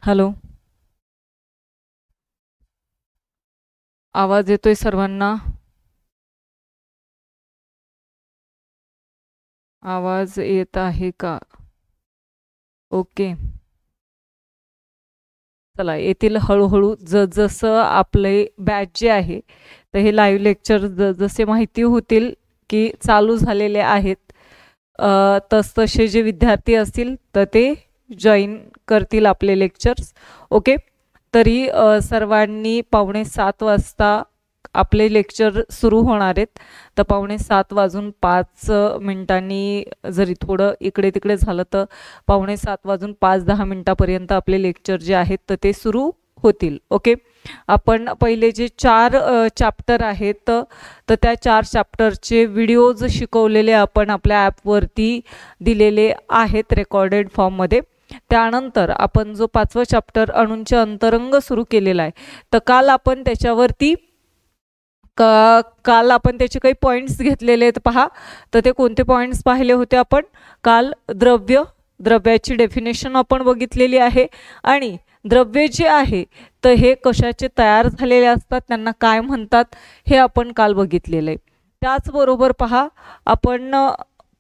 Hello, आवाज येतोय सर्वांना? आवाज येत आहे का? ओके, चला येतील हळूहळू जसं आपले बॅच जे आहे तर हे लाईव्ह लेक्चर जसे माहिती होतील की चालू झालेले आहेत तसे जे विद्यार्थी असतील तर ते जॉईन करतील आपले लेक्चर्स. ओके, तरी सर्वांनी 6:45 वाजता आपले लेक्चर सुरू होणार आहेत. तर 6:45 वाजून 5 मिनिटांनी जरी थोडं इकडे तिकडे झालं तर 6:45 वाजून 5-10 मिनिटापर्यंत आपले लेक्चर जे आहेत तर ते सुरू होतील. ओके, आपण पहिले जे 4 चॅप्टर आहेत तर त्या 4 चॅप्टरचे व्हिडिओज शिकवलेले आपण आपल्या ॲपवरती दिलेले आहेत रेकॉर्डेड फॉर्ममध्ये. त्यानंतर आपण जो 5वा चॅप्टर अणूंचे अंतरंग सुरू केलेला आहे तर काल आपण त्याच्यावरती काल आपण त्याचे काही पॉईंट्स घेतलेले आहेत. पहा, तर ते कोणते पॉईंट्स पाहिले होते आपण काल? द्रव्याची डेफिनेशन आपण बघितलेली आहे आणि द्रव्य जे आहे तर हे कशाचे तयार झालेले असतात, त्यांना काय म्हणतात हे आपण काल बघितलेलं आहे. त्याचबरोबर पहा, आपण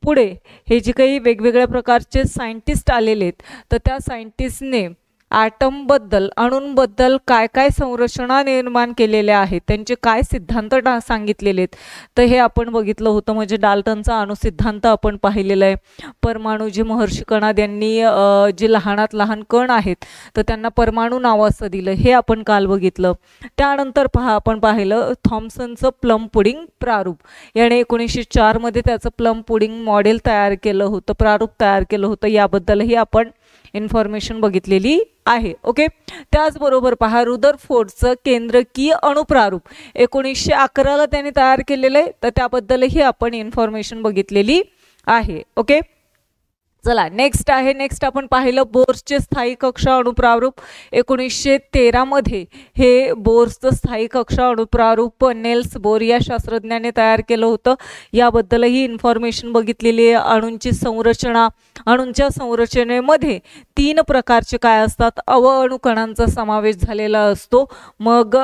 पुढे हे जे काही वेगवेगळ्या प्रकारचे सायंटिस्ट आलेले आहेत तर त्या सायंटिस्टने ॲटमबद्दल अणूंबद्दल काय काय संरचना निर्माण केलेल्या आहेत, त्यांचे काय सिद्धांत सांगितलेले आहेत तर हे आपण बघितलं होतं. म्हणजे डाल्टनचा अणुसिद्धांत आपण पाहिलेला आहे. परमाणू जे महर्षी कणाद यांनी जे लहानात लहान कण आहेत तर त्यांना परमाणू नाव असं दिलं, हे आपण काल बघितलं. त्यानंतर पहा, आपण पाहिलं थॉम्सनचं प्लम पुडिंग प्रारूप. याने 1904 मध्ये त्याचं प्लम पुडिंग मॉडेल तयार केलं होतं, प्रारूप तयार केलं होतं. याबद्दलही आपण इन्फॉर्मेशन बघितलेली आहे. ओके, त्याचबरोबर पहा, रुदरफोर्डचं केंद्रकीय अणुप्रारूप 1911ला त्याने तयार केलेलं आहे तर त्याबद्दलही आपण इन्फॉर्मेशन बघितलेली आहे. ओके, चला नेक्स्ट आपण पाहिलं बोर्सचे स्थायी कक्षा अणुप्रारूप. 1913 मध्ये हे बोर्सचं स्थायी कक्षा अणुप्रारूप नेल्स बोर या शास्त्रज्ञाने तयार केलं होतं. याबद्दलही इन्फॉर्मेशन बघितलेली आहे. अणूंची संरचना, अणूंच्या संरचनेमध्ये 3 प्रकारचे काय असतात, अणुकणांचा समावेश झालेला असतो. मग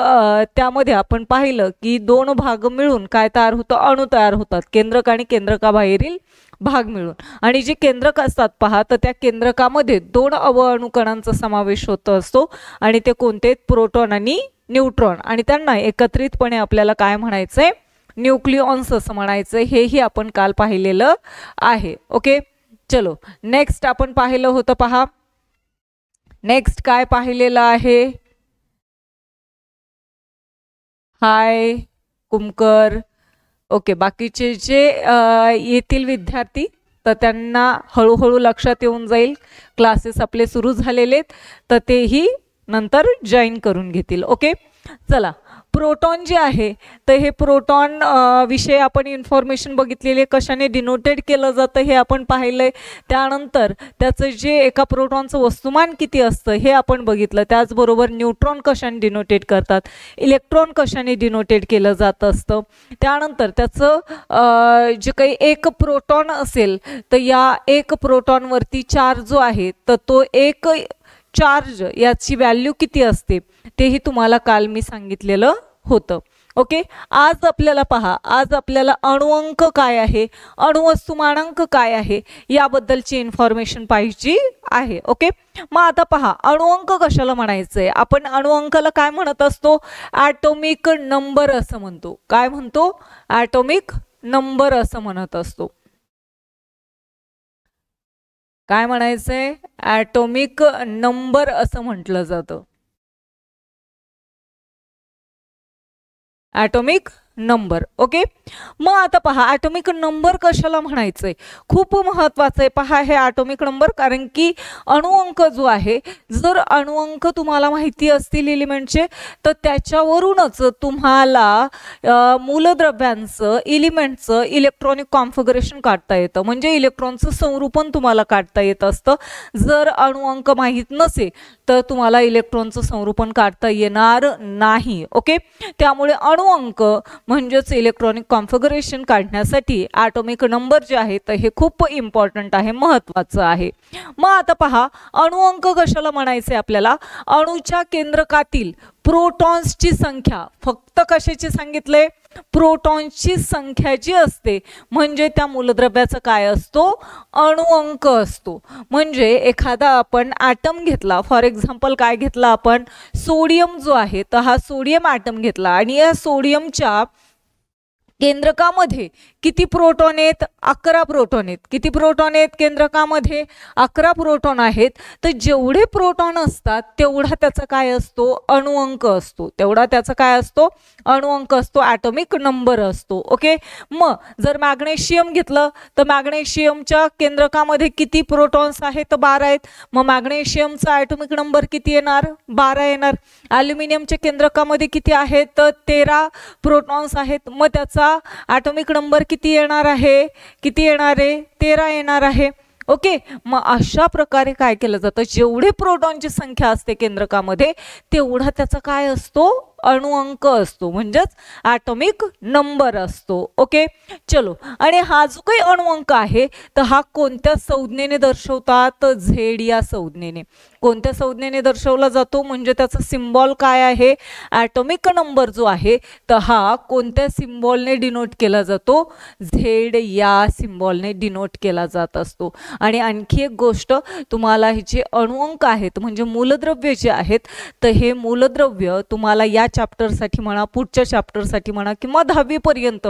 त्यामध्ये आपण पाहिलं की 2 भाग मिळून काय तयार होतं, अणू तयार होतात, केंद्रक आणि केंद्रकाबाहेरील भाग मिळून. आणि जे केंद्रक असतात पहा, तर त्या केंद्रकामध्ये 2 अणुकणांचा समावेश होत असतो आणि ते कोणते, प्रोटॉन आणि न्यूट्रॉन, आणि त्यांना एकत्रितपणे आपल्याला काय म्हणायचंय, न्यूक्लिऑन्स असं म्हणायचं. हेही आपण काल पाहिलेलं आहे. ओके, चलो नेक्स्ट आपण पाहिलं होतं. पहा नेक्स्ट काय पाहिलेलं आहे. हाय कुमकर. ओके, बाकीचे जे येतील विद्यार्थी तर त्यांना हळूहळू लक्षात येऊन जाईल, क्लासेस आपले सुरू झालेले आहेत तर तेही नंतर जॉईन करून घेतील. ओके, चला प्रोटॉन जे आहे तर हे प्रोटॉन विषय आपण इन्फॉर्मेशन बघितलेली, कशाने डिनोटेड केलं जातं हे आपण पाहिलंय. त्यानंतर त्याचं जे एका प्रोटॉनचं वस्तुमान किती असतं हे आपण बघितलं. त्याचबरोबर न्यूट्रॉन कशाने डिनोटेड करतात, इलेक्ट्रॉन कशाने डिनोटेड केलं जात असतं. त्यानंतर त्याचं जे काही एक प्रोटॉन असेल तर या एक प्रोटॉनवरती चार्ज जो आहे तर तो एक चार्ज याची व्हॅल्यू किती असते तेही तुम्हाला काल मी सांगितलेलं होतं. ओके, आज आपल्याला पहा, आज आपल्याला अणुअंक काय आहे, अणुवस्तुमानांक काय आहे याबद्दलची इन्फॉर्मेशन पाहिजे आहे. ओके, मग आता पहा, अणुअंक कशाला म्हणायचंय, आपण अणुअंकाला काय म्हणत असतो, ॲटॉमिक नंबर असं म्हणतो. काय म्हणतो, ॲटॉमिक नंबर असं म्हणत असतो. काय म्हणायचंय, ॲटॉमिक नंबर असं म्हटलं जातं. Atomic number. ओके, मग आता पहा, ॲटॉमिक नंबर कशाला म्हणायचंय, खूप महत्वाचं आहे. पहा हे ॲटॉमिक नंबर, कारण की अणुअंक जो आहे, जर अणुअंक तुम्हाला माहिती असतील एलिमेंटचे तर त्याच्यावरूनच तुम्हाला मूलद्रव्यांचं, एलिमेंटचं इलेक्ट्रॉनिक कॉन्फिगरेशन काढता येतं, म्हणजे इलेक्ट्रॉनचं संरूपण तुम्हाला काढता येत असतं. जर अणुअंक माहीत नसेल तर तुम्हाला इलेक्ट्रॉनचं संरूपण काढता येणार नाही. ओके, त्यामुळे अणुअंक म्हणजेच इलेक्ट्रॉनिक कॉन्फिगरेशन काढण्यासाठी ॲटॉमिक नंबर जे आहे तर हे खूप इम्पॉर्टंट आहे, महत्त्वाचं आहे. मग आता पहा, अणुअंक कशाला म्हणायचे आपल्याला? अणूच्या केंद्रकातील प्रोटॉन्सची संख्या, फक्त कशाची सांगितले? प्रोटॉन्सची संख्या जी असते म्हणजे त्या मूलद्रव्याचा काय असतो? अणुअंक असतो. म्हणजे एखादा आपण ॲटम घेतला, फॉर एक्झाम्पल काय घेतला आपण? सोडियम जो आहे तर हा सोडियम ॲटम घेतला आणि या सोडियमच्या केंद्रकामध्ये किती प्रोटॉन आहेत? 11 प्रोटॉन आहेत. किती प्रोटॉन आहेत केंद्रकामध्ये? 11 प्रोटॉन आहेत. तर जेवढे प्रोटॉन असतात तेवढा त्याचा काय असतो? अणुअंक असतो. तेवढा त्याचा काय असतो? अणुअंक असतो, ॲटॉमिक नंबर असतो. ओके. मग जर मॅग्नेशियम घेतलं तर मॅग्नेशियमच्या केंद्रकामध्ये किती प्रोटॉन्स आहेत? तर 12 आहेत. मग मॅग्नेशियमचा ॲटॉमिक नंबर किती येणार? 12 येणार. ॲल्युमिनियमच्या केंद्रकामध्ये किती आहेत? तर 13 प्रोटॉन्स आहेत. मग त्याचा ॲटॉमिक नंबर किती येणार आहे? किती येणार आहे? 13 येणार आहे. ओके. मग अशा प्रकारे काय केलं जातं? जेवढे प्रोटॉनची संख्या असते केंद्रकामध्ये तेवढा त्याचा काय असतो? अणुअंक असतो, म्हणजेच ॲटॉमिक नंबर असतो. ओके. चलो, आणि हा जो काही अणुअंक आहे तर हा कोणत्या संज्ञेने दर्शवतात? झेड या संज्ञेने. कोणत्या संज्ञेने दर्शवला जातो? म्हणजे त्याचा सिम्बॉल काय आहे? ॲटॉमिक नंबर जो आहे तर हा कोणत्या सिम्बॉलने डिनोट केला जातो? झेड या सिम्बॉलने डिनोट केला जात असतो. आणि आणखी एक गोष्ट, तुम्हाला हे जे अणुअंक आहेत म्हणजे मूलद्रव्य जे आहेत तर हे मूलद्रव्य तुम्हाला या चॅप्टरसाठी म्हणा, पुढच्या चॅप्टरसाठी म्हणा किंवा 10वी पर्यंत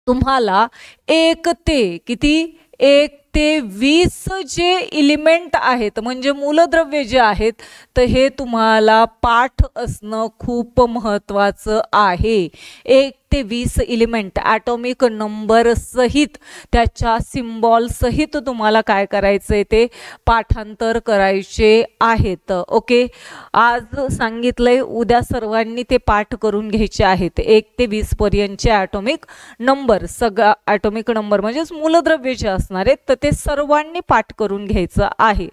तुम्हाला 1 ते किती? 1 ते 20 जे एलिमेंट आहेत म्हणजे मूलद्रव्य जे आहेत तर हे तुम्हाला पाठ असणं खूप महत्त्वाचं आहे. 1 ते 20 एलिमेंट ॲटॉमिक नंबर सहित, त्याच्या सिम्बॉल सहित तुम्हाला काय करायचंय? ते पाठांतर करायचे आहेत. ओके. आज सांगितलंय, उद्या सर्वांनी ते पाठ करून घ्यायचे आहेत. 1 ते 20 पर्यंतचे ॲटॉमिक नंबर, सगळा ॲटॉमिक नंबर म्हणजेच मूलद्रव्य जे असणार आहेत तर ते सर्वांनी पाठ करून घ्यायचं आहे.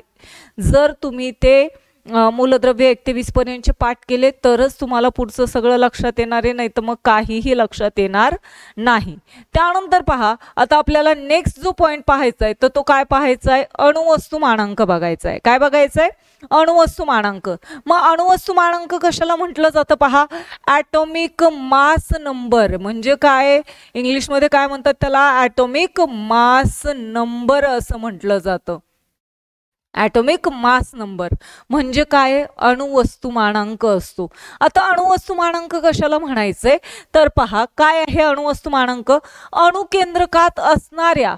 जर तुम्ही ते मूलद्रव्य 1 ते 20 पर्यंतचे पाठ केले तरच तुम्हाला पुढचं सगळं लक्षात येणार आहे, नाही तर मग काहीही लक्षात येणार नाही. त्यानंतर पहा, आता आपल्याला नेक्स्ट जो पॉइंट पाहायचा आहे तर तो काय पाहायचा आहे? अणुवस्तू मानांक बघायचा आहे. काय बघायचं आहे? अणुवस्तू मानांक. मग अणुवस्तू मानांक कशाला म्हटलं जातं? पहा, ॲटॉमिक मास नंबर. म्हणजे काय? इंग्लिशमध्ये काय म्हणतात त्याला? ॲटॉमिक मास नंबर असं म्हटलं जातं. ॲटॉमिक मास नंबर म्हणजे काय? अणुवस्तू मानांक असतो. आता अणुवस्तू मानांक कशाला म्हणायचंय तर पहा, काय आहे अणुवस्तू मानांक? अणुकेंद्रकात असणाऱ्या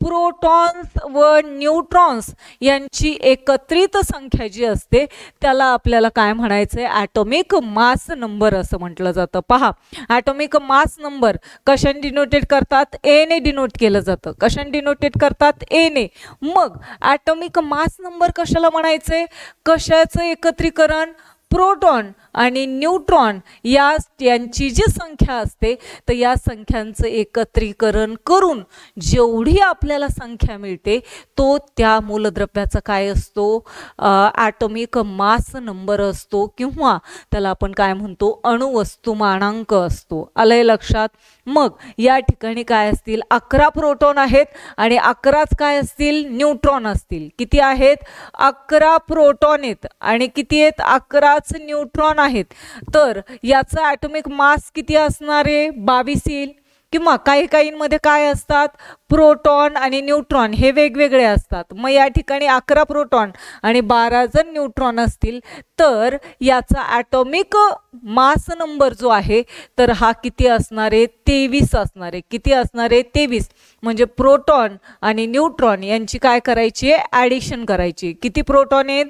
प्रोटॉन्स व न्यूट्रॉन्स यांची एकत्रित संख्या जी असते त्याला आपल्याला काय म्हणायचंय? ॲटॉमिक मास नंबर असं म्हटलं जातं. पहा, ॲटॉमिक मास नंबर कशाने डिनोटेड करतात? ए ने डिनोट केलं जातं. कशाने डिनोटेड करतात? ए ने. मग ॲटॉमिक मास नंबर कशाला म्हणायचंय? कशाचं एकत्रीकरण? प्रोटॉन आणि न्यूट्रॉन यांची जी संख्या असते तर या संख्यांचं एकत्रीकरण करून जेवढी आपल्याला संख्या मिळते तो त्या मूलद्रव्याचा काय असतो? ॲटॉमिक मास नंबर असतो, किंवा त्याला आपण काय म्हणतो? अणुवस्तू मानांक असतो. आलंय लक्षात? मग या ठिकाणी काय असतील? 11 प्रोटॉन आहेत आणि 11च काय असतील? न्यूट्रॉन असतील. किती आहेत? 11 प्रोटॉन आहेत आणि किती आहेत? 11च न्यूट्रॉन आहेत. तर याचा ॲटॉमिक मास किती असणार आहे? 22 येईल. किंवा काही काहींमध्ये काय असतात? प्रोटॉन आणि न्यूट्रॉन हे वेगवेगळे असतात. मग या ठिकाणी 11 प्रोटॉन आणि 12 जर न्यूट्रॉन असतील तर याचा ॲटॉमिक मास नंबर जो आहे तर हा किती असणार आहे? 23 असणार आहे. किती असणार आहे? 23. म्हणजे प्रोटॉन आणि न्यूट्रॉन यांची काय करायची आहे? ॲडिशन करायची. किती प्रोटॉन आहेत?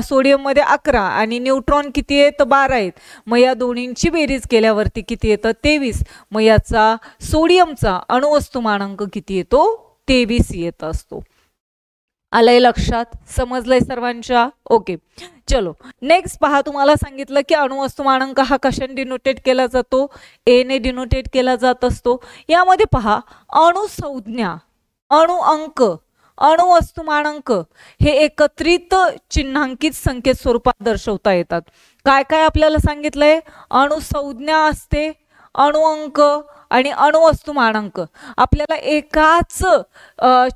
सोडियममध्ये 11 आणि न्यूट्रॉन किती आहेत? 12 आहेत. मग या दोन्हींची बेरीज केल्यावरती किती येतं? 23. मग याचा सोडियमचा अणुवस्तू मानांक किती येतो? 23 येत असतो. आलंय लक्षात? समजलंय सर्वांच्या? ओके. चलो, नेक्स्ट पहा, तुम्हाला सांगितलं की अणुवस्तू मानांक हा कशाने डिनोटेड केला जातो? ए ने डिनोटेड केला जात असतो. यामध्ये पहा, अणुसंज्ञा, अणुअंक, अणुवस्तू मानांक हे एकत्रित चिन्हांकित संकेत स्वरूपात दर्शवता येतात. काय काय आपल्याला सांगितलंय? अणुसंज्ञा असते, अणुअंक आणि अणुवस्तुमानांक आपल्याला एकाच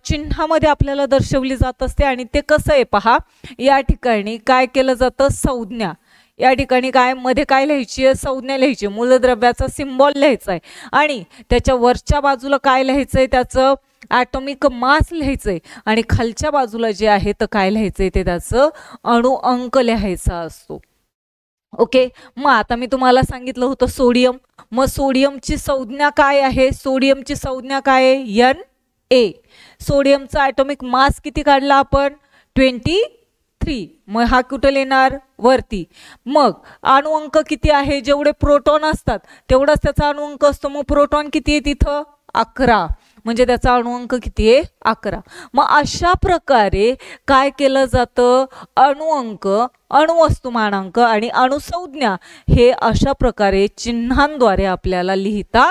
चिन्हामध्ये आपल्याला दर्शवली जात असते. आणि ते कसं आहे पहा, या ठिकाणी काय केलं जातं, संज्ञा. या ठिकाणी काय मध्ये काय लिहायची आहे, संज्ञा लिहायची, मूलद्रव्याचा सिम्बॉल लिहायचा आहे आणि त्याच्या वरच्या बाजूला काय लिहायचंय, त्याचं ॲटॉमिक मास लिहायचंय आणि खालच्या बाजूला जे आहे तर काय लिहायचंय ते त्याचं अणुअंक लिहायचा असतो. ओके, मग आता मी तुम्हाला सांगितलं होतं सोडियम. मग सोडियमची संज्ञा काय आहे, सोडियमची संज्ञा काय आहे, Na. सोडियमचा ॲटॉमिक मास किती काढला आपण, 23. मग हा कुठे येणार, वरती. मग अणुअंक किती आहे, जेवढे प्रोटॉन असतात तेवढाच त्याचा अणुअंक असतो. मग प्रोटॉन किती आहे तिथं, 11. म्हणजे त्याचा अणुअंक किती आहे, 11. मग अशा प्रकारे काय केलं जातं, अणुअंक, अणुवस्तुमानांक आणि अणुसंज्ञा हे अशा प्रकारे चिन्हांद्वारे आपल्याला लिहिता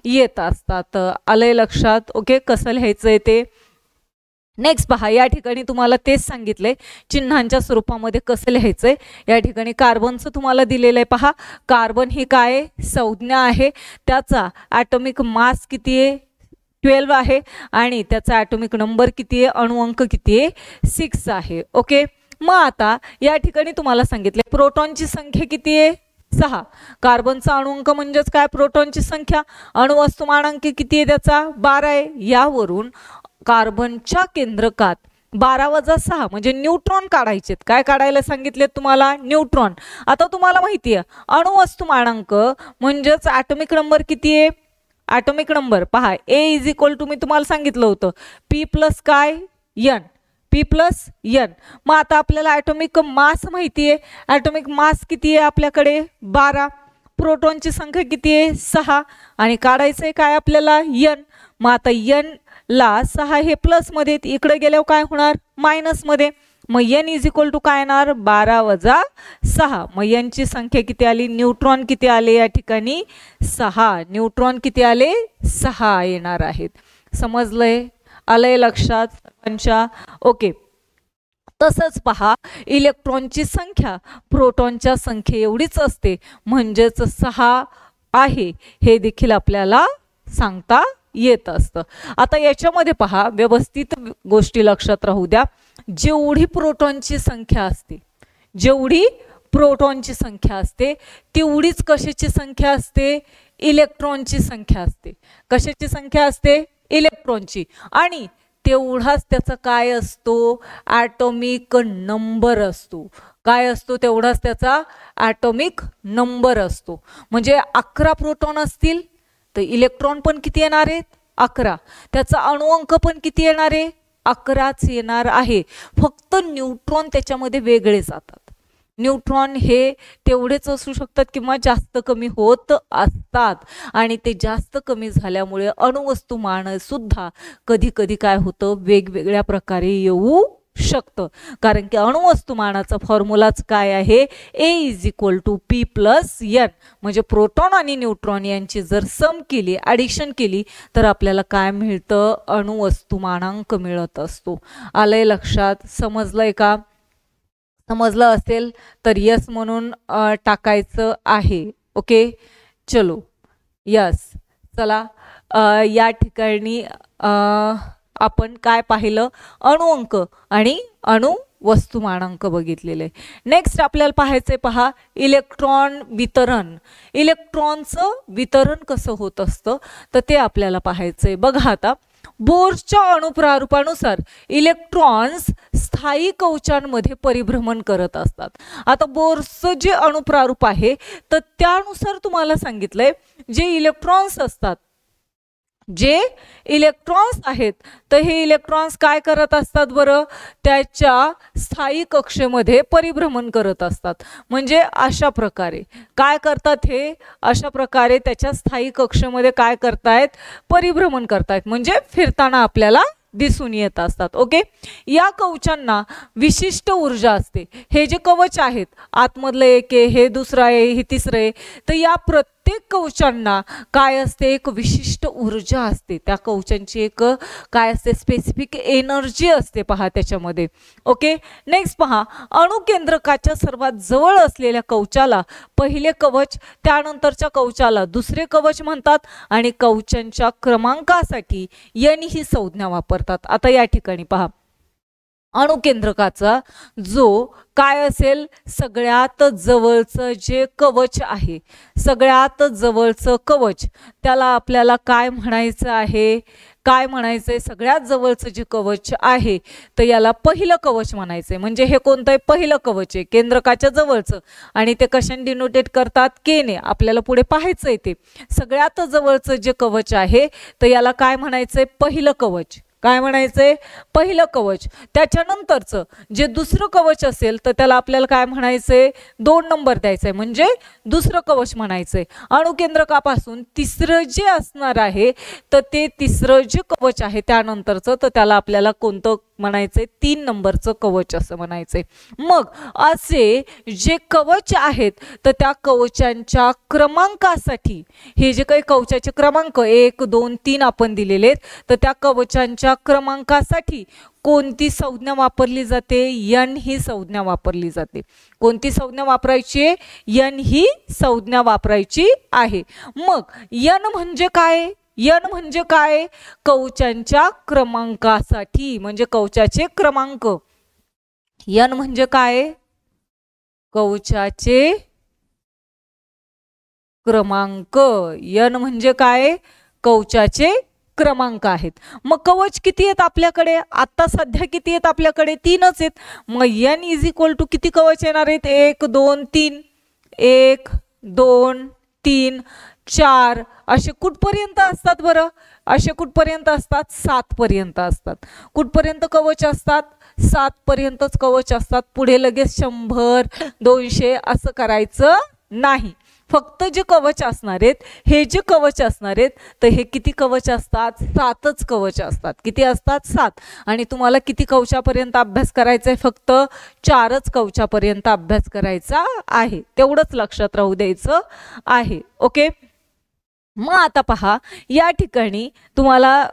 येत असतात. आलंय लक्षात. ओके, कसं लिहायचंय ते. नेक्स्ट पहा, या ठिकाणी तुम्हाला तेच सांगितलंय चिन्हांच्या स्वरूपामध्ये कसं लिहायचंय. या ठिकाणी कार्बनचं तुम्हाला दिलेलं आहे. पहा, कार्बन ही काय संज्ञा आहे, त्याचा ॲटॉमिक मास किती आहे, 12 आहे आणि त्याचा ॲटॉमिक नंबर किती आहे, अणुअंक किती आहे, 6 आहे. ओके, मग आता या ठिकाणी तुम्हाला सांगितले प्रोटॉनची संख्या किती आहे, 6. कार्बनचा अणुअंक म्हणजेच काय, प्रोटॉनची संख्या. अणुवस्तुमानांक किती आहे त्याचा, 12 आहे. यावरून कार्बनच्या केंद्रकात 12 वजा 6 म्हणजे न्यूट्रॉन काढायचे. काय काढायला सांगितले तुम्हाला, न्यूट्रॉन. आता तुम्हाला माहिती आहे अणुवस्तुमानांक म्हणजेच ॲटॉमिक नंबर किती आहे, ॲटॉमिक नंबर पहा, A इज इक्वल टू मी तुम्हाला सांगितलं होतं P प्लस काय, N, P प्लस N. मग आता आपल्याला ॲटॉमिक मास माहिती आहे, ॲटॉमिक मास किती आहे आपल्याकडे, 12. प्रोटॉनची संख्या किती आहे, 6 आणि काढायचं आहे काय आपल्याला, N. मग आता N ला 6 हे प्लसमध्ये, इकडे गेल्यावर काय होणार, मायनसमध्ये. मग N इज इक्वल टू काय येणार, 12 वजा 6. मग N ची संख्या किती आली, न्यूट्रॉन किती आले या ठिकाणी, 6. न्यूट्रॉन किती आले, 6 येणार आहेत. समजलंय, आलंय लक्षात सर्वांच्या. ओके, तसंच पहा इलेक्ट्रॉनची संख्या प्रोटॉनच्या संख्ये एवढीच असते, म्हणजेच 6 आहे हे देखील आपल्याला सांगता येत असतं. आता याच्यामध्ये पहा व्यवस्थित गोष्टी लक्षात राहू द्या. जेवढी प्रोटॉनची संख्या असते, जेवढी प्रोटॉनची संख्या असते तेवढीच कशाची संख्या असते, इलेक्ट्रॉनची संख्या असते. कशाची संख्या असते, इलेक्ट्रॉनची. आणि तेवढाच त्याचा काय असतो, ॲटॉमिक नंबर असतो. काय असतो, तेवढाच त्याचा ॲटॉमिक नंबर असतो. म्हणजे 11 प्रोटॉन असतील तर इलेक्ट्रॉन पण किती येणार आहेत, 11. त्याचा अणुअंक पण किती येणार आहे, 11च येणार आहे. फक्त न्यूट्रॉन त्याच्यामध्ये वेगळे जातात. न्यूट्रॉन हे तेवढेच असू शकतात किंवा जास्त कमी होत असतात आणि ते जास्त कमी झाल्यामुळे अणुवस्तुमान सुद्धा कधी कधी काय होतं, वेगवेगळ्या प्रकारे येऊ शकतं. कारण की अणुवस्तुमानाचा फॉर्म्युलाच काय आहे, A is equal to P plus N. म्हणजे प्रोटॉन आणि न्यूट्रॉन यांची जर सम केली, ॲडिशन केली तर आपल्याला काय मिळतं, अणुवस्तुमानांक मिळत असतो. आलंय लक्षात, समजलंय का. समजलं असेल तर यस म्हणून टाकायचं आहे. ओके, चलो यस. चला, या ठिकाणी आपण काय पाहिलं, अणुअंक आणि अणुवस्तुमानांक बघितलेले. नेक्स्ट आपल्याला पाहायचंय पहा इलेक्ट्रॉन वितरण. इलेक्ट्रॉनचं वितरण कसं होत असतं तर ते आपल्याला पाहायचंय. बघा आता बोर्सच्या अणुप्रारूपानुसार इलेक्ट्रॉन्स स्थायी कवचांमध्ये परिभ्रमण करत असतात. आता बोर्सचं जे अणुप्रारूप आहे तर त्यानुसार तुम्हाला सांगितलंय जे इलेक्ट्रॉन्स असतात, जे इलेक्ट्रॉन्स आहेत तर हे इलेक्ट्रॉन्स काय करत असतात बरं, त्याच्या स्थायी कक्षेमध्ये परिभ्रमण करत असतात. म्हणजे अशा प्रकारे काय करतात, हे अशा प्रकारे त्याच्या स्थायी कक्षेमध्ये काय करतायत, परिभ्रमण करतायत. म्हणजे फिरताना आपल्याला दिसून येत असतात. ओके, या कवचांना विशिष्ट ऊर्जा असते. हे जे कवच आहेत, आतमधलं एक आहे, हे दुसरं आहे, हे तिसरं आहे, तर या प्रत्येक कवचांना काय असते, एक विशिष्ट ऊर्जा असते, त्या कवचांची एक काय असते, स्पेसिफिक एनर्जी असते पहा त्याच्यामध्ये. ओके, नेक्स्ट पहा, अणुकेंद्रकाच्या सर्वात जवळ असलेल्या कवचाला पहिले कवच, त्यानंतरच्या कवचाला दुसरे कवच म्हणतात आणि कवचांच्या क्रमांकासाठी n ही संज्ञा वापरतात. आता या ठिकाणी पहा, अणुकेंद्रकाचा जो काय असेल, सगळ्यात जवळचं जे कवच आहे, सगळ्यात जवळचं कवच, त्याला आपल्याला काय म्हणायचं आहे, काय म्हणायचंय, सगळ्यात जवळचं जे कवच आहे तर याला पहिलं कवच म्हणायचंय. म्हणजे हे कोणतं आहे, पहिलं कवच आहे केंद्रकाच्या जवळचं, आणि ते कशाने डिनोटेट करतात, के ने. आपल्याला पुढे पाहायचंय ते सगळ्यात जवळचं जे कवच आहे तर याला काय म्हणायचंय, पहिलं कवच. काय म्हणायचंय, पहिलं कवच. त्याच्यानंतरचं जे दुसरं कवच असेल तर त्याला आपल्याला काय म्हणायचंय, 2 नंबर द्यायचंय, म्हणजे दुसरं कवच म्हणायचंय. अणुकेंद्रकापासून तिसरं जे असणार आहे तर ते तिसरं जे कवच आहे त्यानंतरचं, तर त्याला आपल्याला कोणतं म्हणायचंय, 3 नंबरचं कवच असं म्हणायचंय. मग असे जे कवच आहेत तर त्या कवचांच्या क्रमांकासाठी, हे जे काही कवचाचे क्रमांक 1 2 3 आपण दिलेले आहेत, तर त्या कवचांच्या क्रमांकासाठी कोणती संज्ञा वापरली जाते, n ही संज्ञा वापरली जाते. कोणती संज्ञा वापरायची, n ही संज्ञा वापरायची आहे. मग n म्हणजे काय, n म्हणजे काय, कवचांच्या क्रमांकासाठी, म्हणजे कवचाचे क्रमांक. n म्हणजे काय, कवचाचे क्रमांक. n म्हणजे काय, कवचाचे क्रमांक आहेत. मग कवच किती आहेत आपल्याकडे, आता सध्या किती आहेत आपल्याकडे, 3च आहेत. मग n इज इक्वल टू किती कवच येणार आहेत, 1 2 3, 1 2 3 4, असे कुठपर्यंत असतात बरं, असे कुठपर्यंत असतात, 7 पर्यंत असतात. कुठपर्यंत कवच असतात, 7 पर्यंतच कवच असतात. पुढे लगेच 100 200 असं करायचं नाही. फक्त जे कवच असणार आहेत, हे जे कवच असणार आहेत तर हे किती कवच असतात, 7च कवच असतात. किती असतात, 7. आणि तुम्हाला किती कवचापर्यंत अभ्यास करायचा आहे, फक्त 4च कवचापर्यंत अभ्यास करायचा आहे. तेवढंच लक्षात राहू द्यायचं आहे. ओके, मग आता पहा, या ठिकाणी तुम्हाला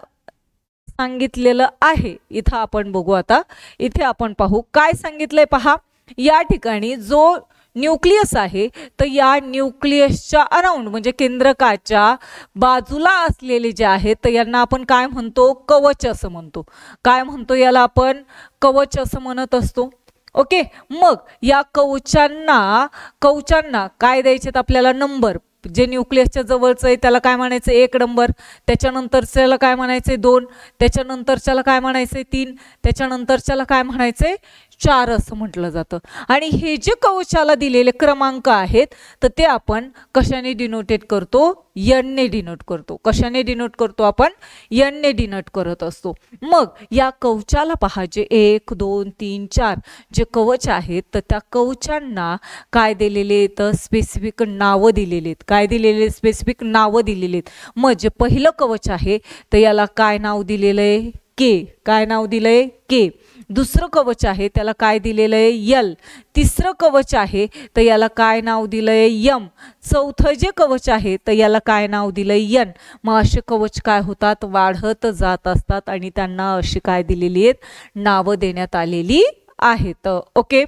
सांगितलेलं आहे, इथं आपण बघू. आता इथे आपण पाहू काय सांगितलंय पहा. या ठिकाणी जो न्यूक्लियस आहे तर या न्यूक्लियसच्या अराउंड, म्हणजे केंद्रकाच्या बाजूला असलेले जे आहेत तर यांना आपण काय म्हणतो, कवच असं म्हणतो. काय म्हणतो याला आपण, कवच असं म्हणत असतो. ओके, मग या कवचांना काय द्यायचे आपल्याला, नंबर. जे न्यूक्लियसच्या जवळचं आहे त्याला काय म्हणायचं, 1 नंबर. त्याच्यानंतरच्याला काय म्हणायचे, 2. त्याच्यानंतरच्याला काय म्हणायचे, 3. त्याच्यानंतरच्याला काय म्हणायचे, 4 असं म्हटलं जातं. आणि हे जे कवचाला दिलेले क्रमांक आहेत तर ते आपण कशाने डिनोटेट करतो, n ने डिनोट करतो. कशाने डिनोट करतो आपण, n ने डिनोट करत असतो. मग या कवचाला पहा, जे 1 2 3 4 जे कवच आहेत तर त्या कवचांना काय दिलेले आहेत, स्पेसिफिक नावं दिलेले आहेत. काय दिलेले, स्पेसिफिक नावं दिलेले आहेत. मग जे पहिलं कवच आहे तर याला काय नाव दिलेलं आहे, के. काय नाव दिलंय, के. दुसरं कवच आहे त्याला काय दिलेलं आहे, L. तिसरं कवच आहे तर याला काय नाव दिलंय, M. चौथं जे कवच आहे तर याला काय नाव दिलंय, N. मग असे कवच काय होतात, वाढत जात असतात आणि त्यांना अशी काय दिलेली आहेत, नावं देण्यात आलेली आहेत. ओके,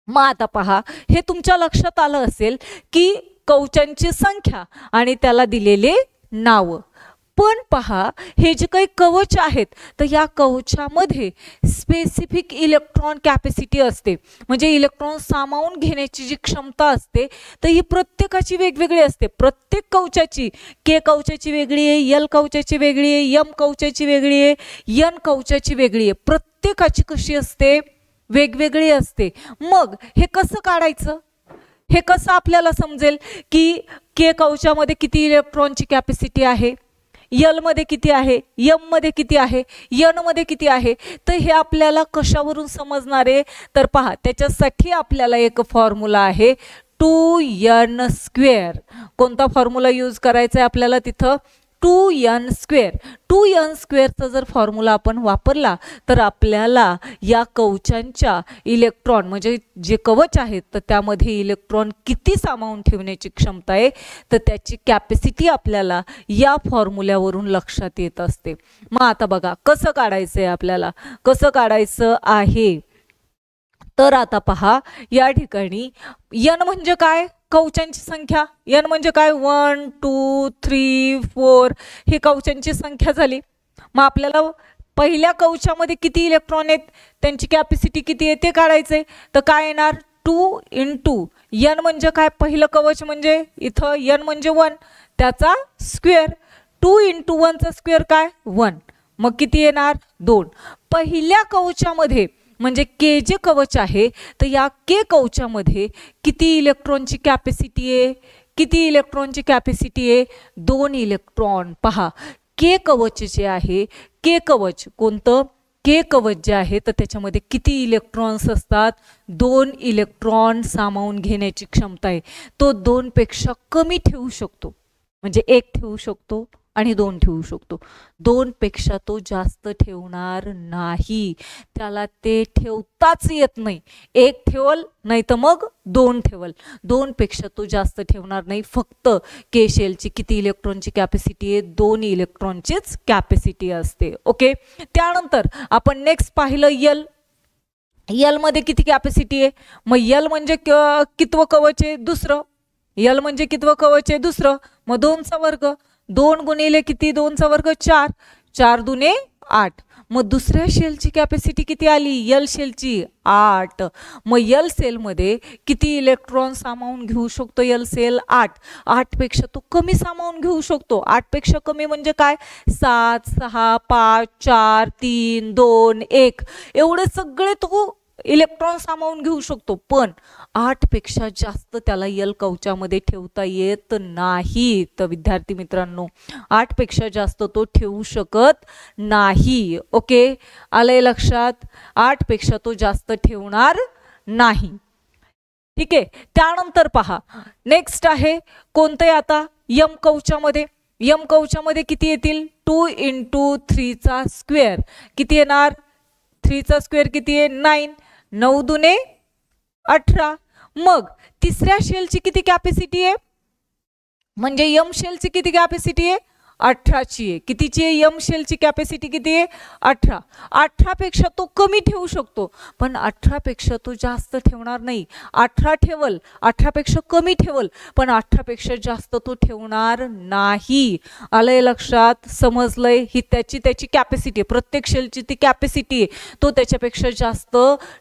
मग आता पहा, हे तुमच्या लक्षात आलं असेल की कवचांची संख्या आणि त्याला दिलेले नाव. पण पहा, हे जे काही कवच आहेत तर या कवचामध्ये स्पेसिफिक इलेक्ट्रॉन कॅपॅसिटी असते. म्हणजे इलेक्ट्रॉन सामावून घेण्याची जी क्षमता असते तर ही प्रत्येकाची वेगवेगळी असते. प्रत्येक कवचाची, के कवचाची वेगळी आहे, L कवचाची वेगळी आहे, M कवचाची वेगळी आहे, N कवचाची वेगळी आहे. प्रत्येकाची कशी असते, वेगवेगळी असते. मग हे कसं काढायचं, हे कसं आपल्याला समजेल की के कवचामध्ये किती इलेक्ट्रॉनची कॅपॅसिटी आहे, L मध्ये किती आहे, M मध्ये किती आहे, N मध्ये किती आहे, तर हे आपल्याला कशावरून समजणार आहे, तर पहा, त्याच्यासाठी आपल्याला एक फॉर्म्युला आहे, 2n². कोणता फॉर्म्युला यूज करायचा आहे आपल्याला तिथं, 2n स्क्वेअर. 2n स्क्वेअरचा जर फॉर्म्युला आपण वापरला तर आपल्याला या कवचांच्या इलेक्ट्रॉन म्हणजे जे कवच आहेत तर त्यामध्ये इलेक्ट्रॉन किती सामावून ठेवण्याची क्षमता आहे तर त्याची कॅपॅसिटी आपल्याला या फॉर्म्युल्यावरून लक्षात येत असते. मग आता बघा कसं काढायचं आहे आपल्याला, कसं काढायचं आहे. तर आता पहा या ठिकाणी n म्हणजे काय, कवचांची संख्या. n म्हणजे काय, 1 2 3 4 हे कवचांची संख्या झाली. मग आपल्याला पहिल्या कवचामध्ये किती इलेक्ट्रॉन आहेत त्यांची कॅपॅसिटी किती आहे ते काढायचंय. तर काय येणार 2 इंटू n म्हणजे काय, पहिलं कवच म्हणजे इथं n म्हणजे 1 त्याचा स्क्वेअर. 2 इंटू 1चा स्क्वेअर काय 1. मग किती येणार 2. पहिल्या कवचामध्ये म्हणजे के जे कवच आहे तर या के कवचामध्ये किती इलेक्ट्रॉनची कॅपॅसिटी आहे, किती इलेक्ट्रॉनची कॅपॅसिटी आहे 2 इलेक्ट्रॉन. पहा के कवच जे आहे, के कवच कोणतं, के कवच जे आहे तर त्याच्यामध्ये किती इलेक्ट्रॉन्स असतात 2 इलेक्ट्रॉन सामावून घेण्याची क्षमता आहे. तो 2 पेक्षा कमी ठेवू शकतो म्हणजे 1 ठेवू शकतो आणि 2 ठेवू शकतो. 2 पेक्षा तो जास्त ठेवणार नाही, त्याला ते ठेवताच येत नाही. 1 ठेवल नाही तर मग 2 ठेवल, 2 पेक्षा तो जास्त ठेवणार नाही. फक्त के शेलची किती इलेक्ट्रॉनची कॅपॅसिटी आहे 2 इलेक्ट्रॉनचीच कॅपॅसिटी असते. ओके. त्यानंतर आपण नेक्स्ट पाहिलं यल. यल मध्ये किती कॅपॅसिटी आहे. मग यल म्हणजे कितवं कवच आहे दुसरं, यल म्हणजे कितवं कवच आहे दुसरं. मग 2चा वर्ग, 2 गुणिले किती 2चा वर्ग 4, 4 दुने 8. मग दुसऱ्या शेलची कॅपॅसिटी किती आली यल शेलची 8. मग यल सेलमध्ये किती इलेक्ट्रॉन सामावून घेऊ शकतो यल सेल 8. 8 पेक्षा तो कमी सामावून घेऊ शकतो. 8 पेक्षा कमी म्हणजे काय 7 6 5 4 3 2 1 एवढे सगळे तो इलेक्ट्रॉन सामावून घेऊ शकतो. पण 8 पेक्षा जास्त त्याला यल कवचामध्ये ठेवता येत नाही. तर विद्यार्थी मित्रांनो 8 पेक्षा जास्त तो ठेवू शकत नाही. ओके, आलंय लक्षात. 8 पेक्षा तो जास्त ठेवणार नाही. ठीक आहे. त्यानंतर पहा नेक्स्ट आहे कोणतं आहे आता यम कवचामध्ये. यम कवचामध्ये किती येतील 2 इंटू 3चा स्क्वेअर किती येणार, 3चा स्क्वेअर किती आहे 9, 9 दुने 18. मग तिसऱ्या शेलची किती कॅपॅसिटी आहे म्हणजे यम शेलची किती कॅपॅसिटी आहे 18ची आहे. कितीची आहे यम शेलची कॅपॅसिटी किती आहे 18. 18 पेक्षा तो कमी ठेवू शकतो पण 18 पेक्षा तो जास्त ठेवणार नाही. 18 ठेवल, 18 पेक्षा कमी ठेवल पण 18 पेक्षा जास्त तो ठेवणार नाही. आलंय लक्षात, समजलंय. ही त्याची कॅपॅसिटी, प्रत्येक शेलची ती कॅपॅसिटी आहे, तो त्याच्यापेक्षा जास्त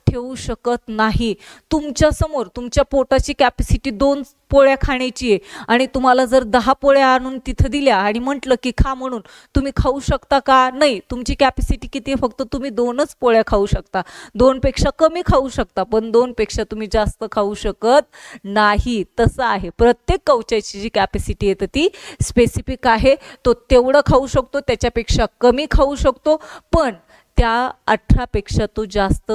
ठेवू शकत नाही. तुमच्या समोर तुमच्या पोटाची कॅपॅसिटी 2 पोळ्या खाण्याची आहे आणि तुम्हाला जर 10 पोळ्या आणून तिथं दिल्या आणि म्हटलं की खा म्हणून, तुम्ही खाऊ शकता का नाही. तुमची कॅपॅसिटी किती आहे फक्त तुम्ही 2च पोळ्या खाऊ शकता. 2 पेक्षा कमी खाऊ शकता पण 2 पेक्षा तुम्ही जास्त खाऊ शकत नाही. तसं आहे प्रत्येक कवचाची जी कॅपॅसिटी आहे ती स्पेसिफिक आहे. तो तेवढं खाऊ शकतो, त्याच्यापेक्षा कमी खाऊ शकतो पण त्या 18 पेक्षा तो जास्त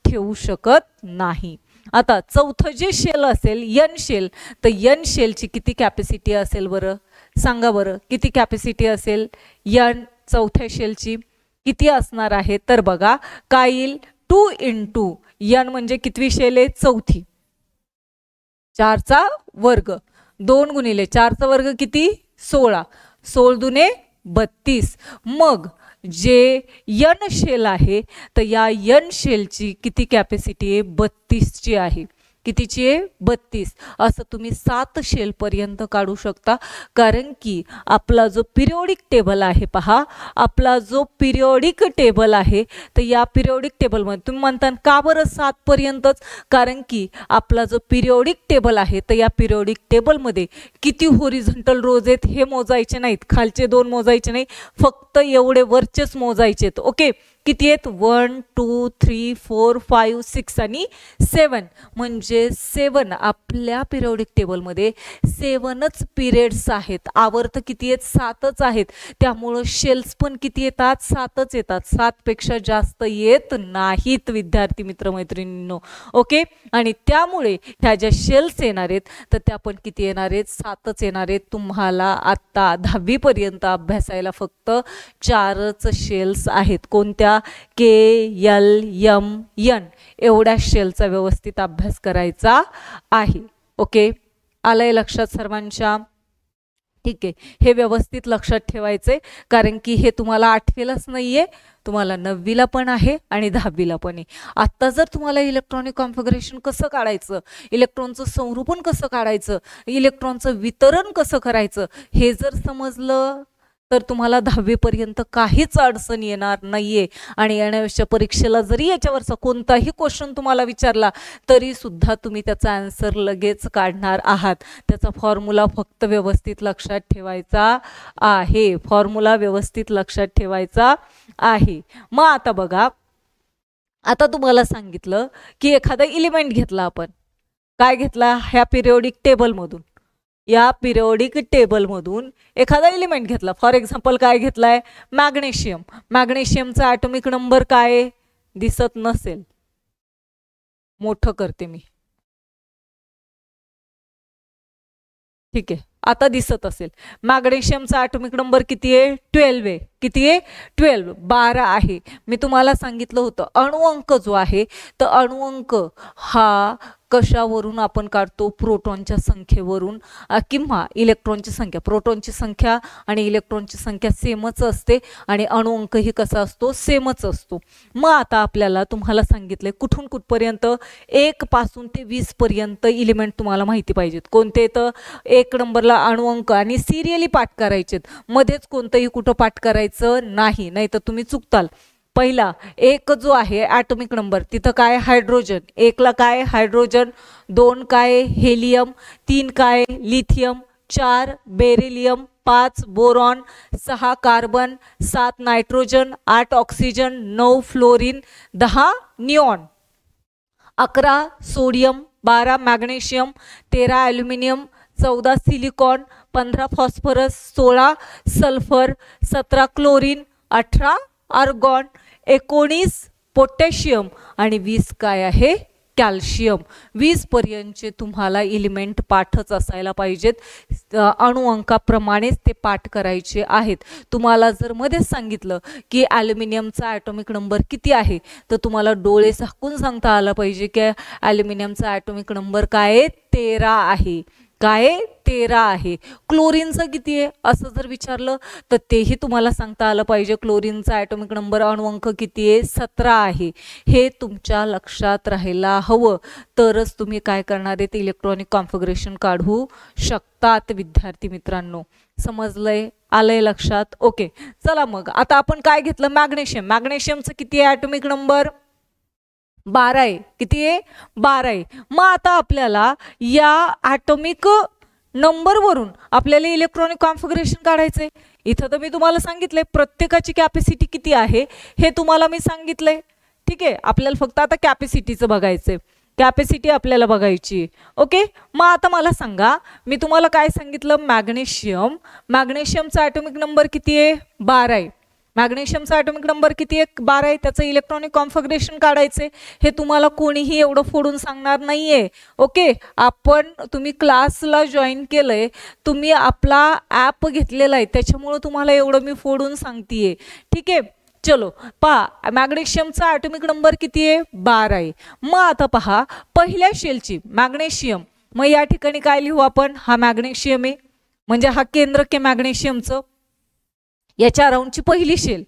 ठेवू शकत नाही. आता चौथं जे शेल असेल यन शेल, तर यन शेलची किती कॅपॅसिटी असेल बरं सांगा बरं, किती कॅपॅसिटी असेल यन चौथ्या शेलची किती असणार आहे. तर बघा काय येईल 2 इंटू यन म्हणजे कितवी शेल आहे चौथी, 4चा वर्ग, 2 गुणिले 4चा वर्ग किती 16, 16 दुने 32. मग जे यन शेल आहे तर या यन शेलची किती कॅपॅसिटी आहे 32ची आहे. कितीची आहे 32. असं तुम्ही 7 शेल पर्यंत काढू शकता. कारण की आपला जो पिरियोडिक टेबल आहे पहा, आपला जो पिरियोडिक टेबल आहे तर या पिरियोडिक टेबलमध्ये तुम्ही म्हणता का बरं 7 पर्यंतच, कारण की आपला जो पिरियोडिक टेबल आहे तर या पिरियोडिक टेबलमध्ये किती हॉरिझॉन्टल रोज आहेत हे मोजायचे नाहीत, खालचे 2 मोजायचे नाही, फक्त एवढे वरचेच मोजायचे आहेत. ओके, किती आहेत 1 2 3 4 5 6 आणि 7 म्हणजे 7 आपल्या पिरियोडिक टेबलमध्ये 7च पिरियड्स आहेत. आवर्त किती आहेत 7च आहेत. त्यामुळं शेल्स पण किती येतात 7च येतात. 7 पेक्षा जास्त येत नाहीत विद्यार्थी मित्रमैत्रिणींनो. ओके आणि त्यामुळे ह्या ज्या शेल्स येणार आहेत तर त्या पण किती येणार आहेत 7च येणार आहेत. तुम्हाला आता 10वी पर्यंत अभ्यासायला फक्त 4च शेल्स आहेत. कोणत्या KLMN एवढ्या शेलचा व्यवस्थित अभ्यास करायचा आहे. ओके आलंय लक्षात सर्वांच्या. ठीक आहे हे व्यवस्थित लक्षात ठेवायचे कारण की हे तुम्हाला 8वीलाच नाहीये तुम्हाला 9वीला पण आहे आणि 10वीला पण आहे. आता जर तुम्हाला इलेक्ट्रॉनिक कॉन्फिगरेशन कसं काढायचं इलेक्ट्रॉनचं संरूपण कसं काढायचं इलेक्ट्रॉनचं वितरण कसं करायचं हे जर समजलं तर तुम्हाला 10वी पर्यंत काहीच अडचण येणार नाहीये. आणि येणाऱ्या परीक्षेला जरी याच्यावरचा कोणताही क्वेश्चन तुम्हाला विचारला तरी सुद्धा तुम्ही त्याचा आन्सर लगेच काढणार आहात. त्याचा फॉर्म्युला फक्त व्यवस्थित लक्षात ठेवायचा आहे. फॉर्म्युला व्यवस्थित लक्षात ठेवायचा आहे. मग आता बघा आता तुम्हाला सांगितलं की एखादा एलिमेंट घेतला आपण काय घेतला ह्या पिरियोडिक टेबलमधून या पिरियोडिक टेबलमधून एखादा एलिमेंट घेतला. फॉर एक्झाम्पल काय घेतलाय मॅग्नेशियम. मॅग्नेशियमचा ॲटॉमिक नंबर काय दिसत नसेल मोठं करते मी. ठीक आहे आता दिसत असेल. मॅग्नेशियमचा ॲटॉमिक नंबर किती आहे 12 आहे. किती आहे 12 आहे. मी तुम्हाला सांगितलं होतं अणुअंक जो आहे तर अणुअंक हा कशावरून आपण काढतो प्रोटॉनच्या संख्येवरून किंवा इलेक्ट्रॉनची संख्या. प्रोटॉनची संख्या आणि इलेक्ट्रॉनची संख्या सेमच असते आणि अणुअंकही कसा असतो सेमच असतो. मग आता आपल्याला तुम्हाला सांगितलंय कुठून कुठपर्यंत 1 पासून ते 20 पर्यंत एलिमेंट तुम्हाला माहिती पाहिजेत. कोणते तर 1 नंबरला अणुअंक आणि सिरियली पाठ करायचेत. मध्येच कोणतंही कुठं पाठ करायचं नाही नाही तर तुम्ही चुकताल. पहिला 1 जो आहे ॲटॉमिक नंबर तिथं काय हायड्रोजन 1ला काय हायड्रोजन 2 काय हेलियम 3 काय lithium 4 beryllium 5 boron 6 carbon 7 nitrogen 8 oxygen 9 fluorine 10 neon 11 sodium 12 magnesium 13 aluminium 14 silicon 15 phosphorus 16 sulphur 17 chlorine 18 argon 19 potassium आणि 20 काय आहे कॅल्शियम. 20 पर्यंतचे तुम्हाला एलिमेंट पाठच असायला पाहिजेत. अणुअंकाप्रमाणेच ते पाठ करायचे आहेत. तुम्हाला जर मध्येच सांगितलं की ॲल्युमिनियमचा ॲटॉमिक नंबर किती आहे तर तुम्हाला डोळे झाकून सांगता आलं पाहिजे की ॲल्युमिनियमचा ॲटॉमिक नंबर काय 13 आहे. काय 13 आहे. क्लोरीनचं किती आहे असं जर विचारलं तर तेही तुम्हाला सांगता आलं पाहिजे. क्लोरीनचा ॲटॉमिक नंबर अणुअंक किती आहे 17 आहे. हे तुमच्या लक्षात राहायला हवं तरच तुम्ही काय करणार आहेत इलेक्ट्रॉनिक कॉन्फिगरेशन काढू शकतात विद्यार्थी मित्रांनो. समजलंय आलंय लक्षात. ओके चला मग आता आपण काय घेतलं मॅग्नेशियम. मॅग्नेशियमचं किती आहे ॲटॉमिक नंबर 12 आहे. किती आहे 12 आहे. मग आता आपल्याला या ॲटॉमिक नंबरवरून आपल्याला इलेक्ट्रॉनिक कॉन्फिगरेशन काढायचंय. इथं तर मी तुम्हाला सांगितलंय प्रत्येकाची कॅपॅसिटी किती आहे हे तुम्हाला मी सांगितलंय. ठीक आहे आपल्याला फक्त आता कॅपॅसिटीचं बघायचंय. कॅपॅसिटी आपल्याला बघायची. ओके मग आता मला सांगा मी तुम्हाला काय सांगितलं मॅग्नेशियमचा ॲटॉमिक नंबर किती आहे 12 आहे. मॅग्नेशियमचा ॲटॉमिक नंबर किती आहे 12 आहे. त्याचं इलेक्ट्रॉनिक कॉन्फिगरेशन काढायचे. हे तुम्हाला कोणीही एवढं फोडून सांगणार नाहीये. ओके तुम्ही क्लासला जॉईन केलंय तुम्ही आपला ॲप घेतलेला आहे त्याच्यामुळं तुम्हाला एवढं मी फोडून सांगतेय. ठीक आहे चलो पहा मॅग्नेशियमचा ॲटॉमिक नंबर किती आहे 12 आहे. मग आता पहा पहिल्या शेलची मॅग्नेशियम. मग या ठिकाणी काय लिहू आपण हा मॅग्नेशियम आहे म्हणजे हा केंद्रक आहे मॅग्नेशियमचं. याच्या अराउंडची पहिली शेल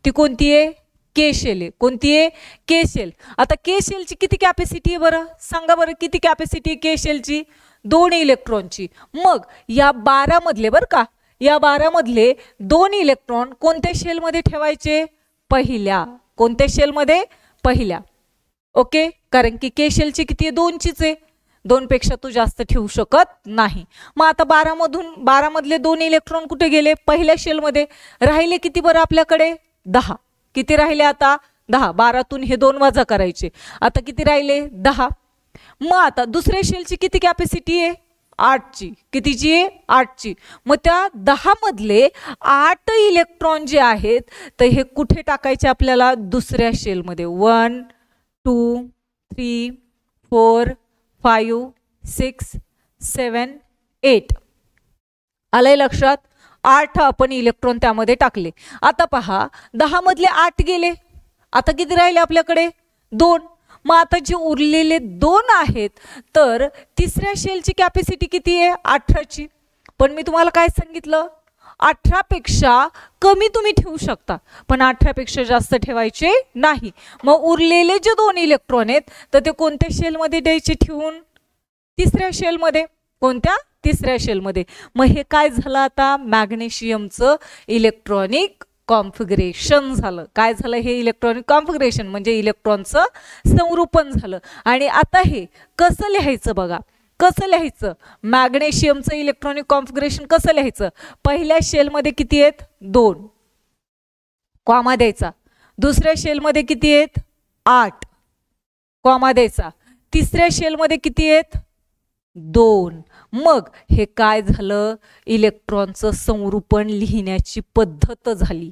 ती कोणती आहे के शेल आहे. कोणती आहे के शेल. आता के शेलची किती कॅपॅसिटी आहे बरं सांगा बरं किती कॅपॅसिटी आहे के शेलची 2 इलेक्ट्रॉनची. मग या 12 मधले बरं का या 12 मधले 2 इलेक्ट्रॉन कोणत्या शेलमध्ये ठेवायचे पहिल्या. कोणत्या शेलमध्ये पहिल्या. ओके कारण की के शेलची किती आहे 2चीच आहे. 2 पेक्षा तू जास्त ठेवू शकत नाही. मग आता 12 मधले 2 इलेक्ट्रॉन कुठे गेले पहिल्या शेलमध्ये. राहिले किती बरं आपल्याकडे 10. किती राहिले आता 10, 12तून हे 2 वजा करायचे, आता किती राहिले 10. मग आता दुसऱ्या शेलची किती कॅपॅसिटी आहे 8ची, कितीची आहे 8ची. मग त्या 10 मधले 8 इलेक्ट्रॉन जे आहेत तर हे कुठे टाकायचे आपल्याला दुसऱ्या शेलमध्ये. 1 2 3 4 5 6 7 8 आलंय लक्षात. 8 आपण इलेक्ट्रॉन त्यामध्ये टाकले. आता पहा 10 मधले 8 गेले, आता किती राहिले आपल्याकडे 2. मग आता जे उरलेले 2 आहेत तर तिसऱ्या शेलची कॅपॅसिटी किती आहे 18ची. पण मी तुम्हाला काय सांगितलं 18 पेक्षा कमी तुम्ही ठेवू शकता पण 18 पेक्षा जास्त ठेवायचे नाही. मग उरलेले जे 2 इलेक्ट्रॉन आहेत तर ते कोणत्या शेलमध्ये द्यायचे ठेवून तिसऱ्या शेलमध्ये. कोणत्या तिसऱ्या शेलमध्ये. मग हे काय झालं आता मॅग्नेशियमचं इलेक्ट्रॉनिक कॉन्फिगरेशन झालं. काय झालं हे इलेक्ट्रॉनिक कॉन्फिगरेशन म्हणजे इलेक्ट्रॉनचं संरूपण झालं. आणि आता हे कसं लिहायचं बघा, कसं लिहायचं मॅग्नेशियमचं इलेक्ट्रॉनिक कॉन्फिगरेशन कसं लिहायचं. पहिल्या शेलमध्ये किती आहेत 2 कॉमा द्यायचा, दुसऱ्या शेलमध्ये किती आहेत 8 कॉमा द्यायचा, तिसऱ्या शेलमध्ये किती आहेत 2. मग हे काय झालं इलेक्ट्रॉनचं संरूपण लिहिण्याची पद्धत झाली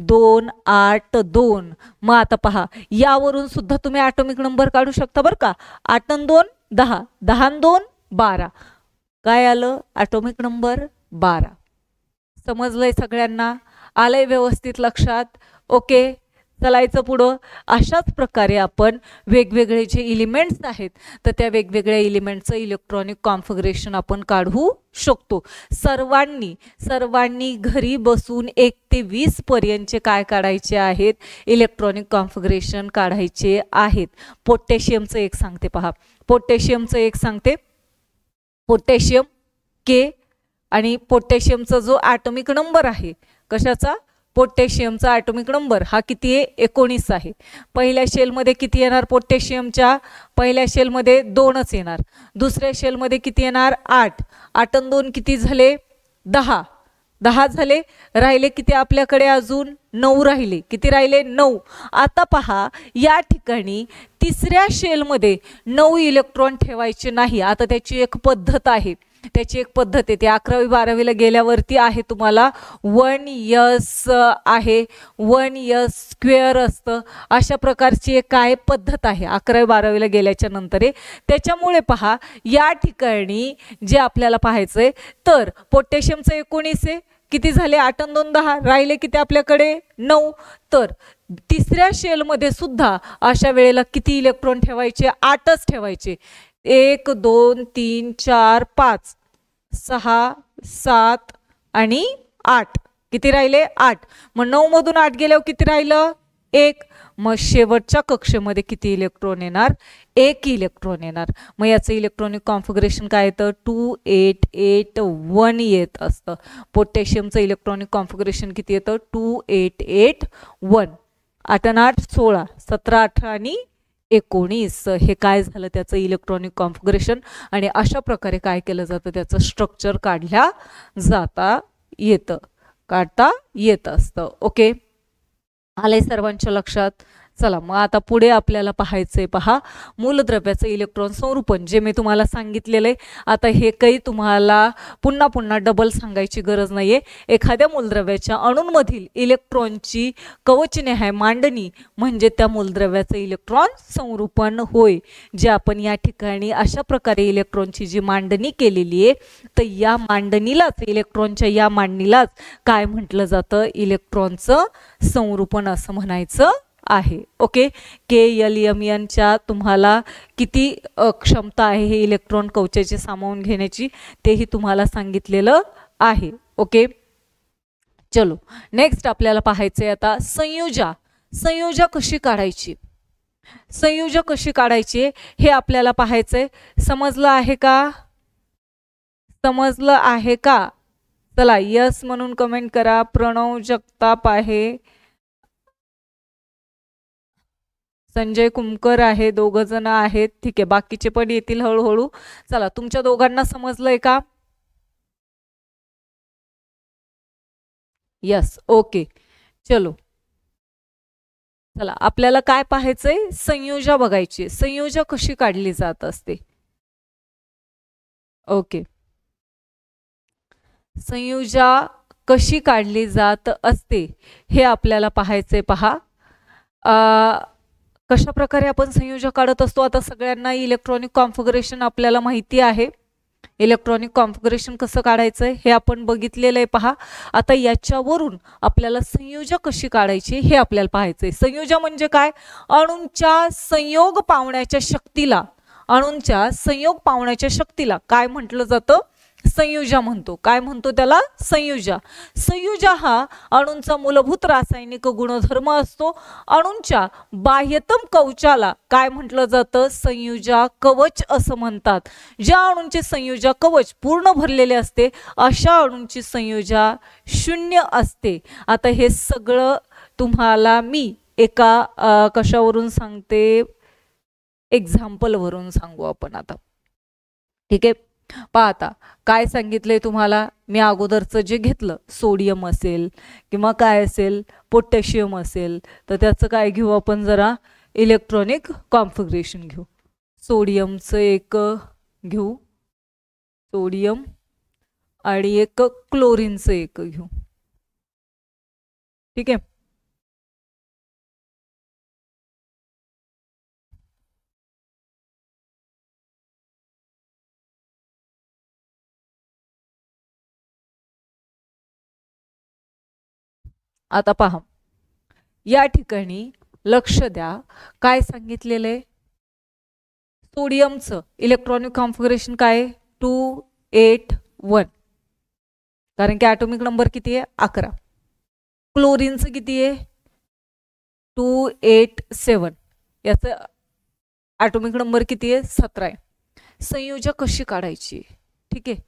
2 8 2. मग आता पहा यावरून सुद्धा तुम्ही ॲटॉमिक नंबर काढू शकता बरं का. 8 आणि 2 10, 10 आणि 2 12. काय आलं ॲटॉमिक नंबर 12. समजलंय सगळ्यांना, आलंय व्यवस्थित लक्षात. ओके चलायचं पुढं. अशाच प्रकारे आपण वेगवेगळे जे एलिमेंट्स आहेत तर त्या वेगवेगळ्या एलिमेंटचं इलेक्ट्रॉनिक कॉन्फिगरेशन आपण काढू शकतो. सर्वांनी घरी बसून 1 ते 20 पर्यंतचे काय काढायचे आहेत इलेक्ट्रॉनिक कॉन्फिगरेशन काढायचे आहेत. पोटॅशियमचं एक सांगते पहा, पोटॅशियमचं एक सांगते. पोटॅशियम के आणि पोटॅशियमचा जो ॲटॉमिक नंबर आहे कशाचा पोटॅशियमचा ॲटॉमिक नंबर हा किती आहे 19 आहे. पहिल्या शेलमध्ये किती येणार पोटॅशियमच्या पहिल्या शेलमध्ये 2च येणार, दुसऱ्या शेलमध्ये किती येणार 8, 8 आणि 2 किती झाले 10, 10 झाले. राहिले किती आपल्याकडे अजून 9 राहिले, किती राहिले 9. आता पहा या ठिकाणी तिसऱ्या शेलमध्ये 9 इलेक्ट्रॉन ठेवायचे नाही. आता त्याची एक पद्धत आहे, त्याची एक पद्धत आहे, ते 11वी 12वीला गेल्यावरती आहे तुम्हाला 1s आहे 1s स्क्वेअर असतं. अशा प्रकारची एक काय पद्धत आहे 11वी 12वीला गेल्याच्या नंतर आहे. त्याच्यामुळे पहा या ठिकाणी जे आपल्याला पाहायचंय तर पोटॅशियमचं 19 आहे, किती झाले 8 आणि 2 10, राहिले किती आपल्याकडे 9. तर तिसऱ्या शेलमध्ये सुद्धा अशा वेळेला किती इलेक्ट्रॉन ठेवायचे 8च ठेवायचे. 1 2 3 4 5 6 7 आणि 8, किती राहिले 8. मग 9 मधून 8 गेल्यावर किती राहिलं 1. मग शेवटच्या कक्षेमध्ये किती इलेक्ट्रॉन येणार 1 इलेक्ट्रॉन येणार. मग याचं इलेक्ट्रॉनिक कॉन्फिगरेशन काय येतं 2 8 8 1 येत असतं. पोटॅशियमचं इलेक्ट्रॉनिक कॉन्फिगरेशन किती येतं 2 8 8 1. 8 आणि 8 16, 17 18 आणि 19 हे काय झालं त्याचं इलेक्ट्रॉनिक कॉन्फिगरेशन. आणि अशा प्रकारे काय केलं जातं त्याचं स्ट्रक्चर काढता येत असतं. ओके आलंय सर्वांच्या लक्षात. चला मग आता पुढे आपल्याला पाहायचंय पहा मूलद्रव्याचं इलेक्ट्रॉन संरूपण जे मी तुम्हाला सांगितलेलं आहे. आता हे काही तुम्हाला पुन्हा पुन्हा डबल सांगायची गरज नाहीये. एखाद्या मूलद्रव्याच्या अणूंमधील इलेक्ट्रॉनची कवचनिहाय मांडणी म्हणजे त्या मूलद्रव्याचं इलेक्ट्रॉन संरूपण होय. जे आपण या ठिकाणी अशा प्रकारे इलेक्ट्रॉनची जी मांडणी केलेली आहे तर या मांडणीलाच इलेक्ट्रॉनच्या या मांडणीलाच काय म्हटलं जातं इलेक्ट्रॉनचं संरूपण असं म्हणायचं आहे. ओके KLMN च्या तुम्हाला किती क्षमता आहे हे इलेक्ट्रॉन कवचाचे सामावून घेण्याची तेही तुम्हाला सांगितलेलं आहे. ओके चलो नेक्स्ट आपल्याला पाहायचंय आता संयोजा कशी काढायची, संयोजा कशी काढायची हे आपल्याला पाहायचंय. समजलं आहे का, समजलं आहे का. चला यस म्हणून कमेंट करा. प्रणव जगताप आहे, संजय कुमकर आहे, 2 जण आहेत. ठीक आहे बाकीचे पण येतील हळूहळू. चला तुमच्या दोघांना समजलंय का. यस ओके चलो चला आपल्याला काय पाहायचंय, संयोजा बघायची, संयोजा कशी काढली जात असते. ओके, संयोजा कशी काढली जात असते हे आपल्याला पाहायचंय. पहा कशा प्रकारे आपण संयोजक काढत असतो. आता सगळ्यांना इलेक्ट्रॉनिक कॉन्फिगरेशन आपल्याला माहिती आहे. इलेक्ट्रॉनिक कॉन्फिगरेशन कसं काढायचं हे आपण बघितलेलं आहे. पहा आता याच्यावरून आपल्याला संयोजा कशी काढायची हे आपल्याला पाहायचंय. संयोजा म्हणजे काय, अणूंच्या संयोग पावण्याच्या शक्तीला, अणूंच्या संयोग पावण्याच्या शक्तीला काय म्हटलं जातं, संयोजा म्हणतो. काय म्हणतो त्याला, संयोजा. संयोजा हा अणूंचा मूलभूत रासायनिक गुणधर्म असतो. अणूंच्या बाह्यतम कवचाला काय म्हटलं जातं, संयोजा कवच असं म्हणतात. ज्या अणूंचे संयोजा कवच पूर्ण भरलेले असते अशा अणूंची संयोजा शून्य असते. आता हे सगळं तुम्हाला मी एका कशावरून सांगते, एक्झाम्पल वरून सांगू आपण आता. ठीक आहे, पाहता काय सांगितलंय तुम्हाला, मी अगोदरचं जे घेतलं सोडियम असेल किंवा काय असेल पोटॅशियम असेल तर त्याचं काय घेऊ आपण, जरा इलेक्ट्रॉनिक कॉन्फिगरेशन घेऊ. सोडियमचं एक घेऊ, सोडियम, आणि एक क्लोरीनचं एक घेऊ. ठीक आहे, आता पहा या ठिकाणी लक्ष द्या, काय सांगितलेलं आहे, सोडियमचं इलेक्ट्रॉनिक कॉन्फिगरेशन काय 281, कारण की ॲटॉमिक नंबर किती आहे 11. क्लोरीनचं किती आहे 287, याचं ॲटॉमिक नंबर किती आहे 17 आहे. संयोजा कशी काढायची, ठीक आहे,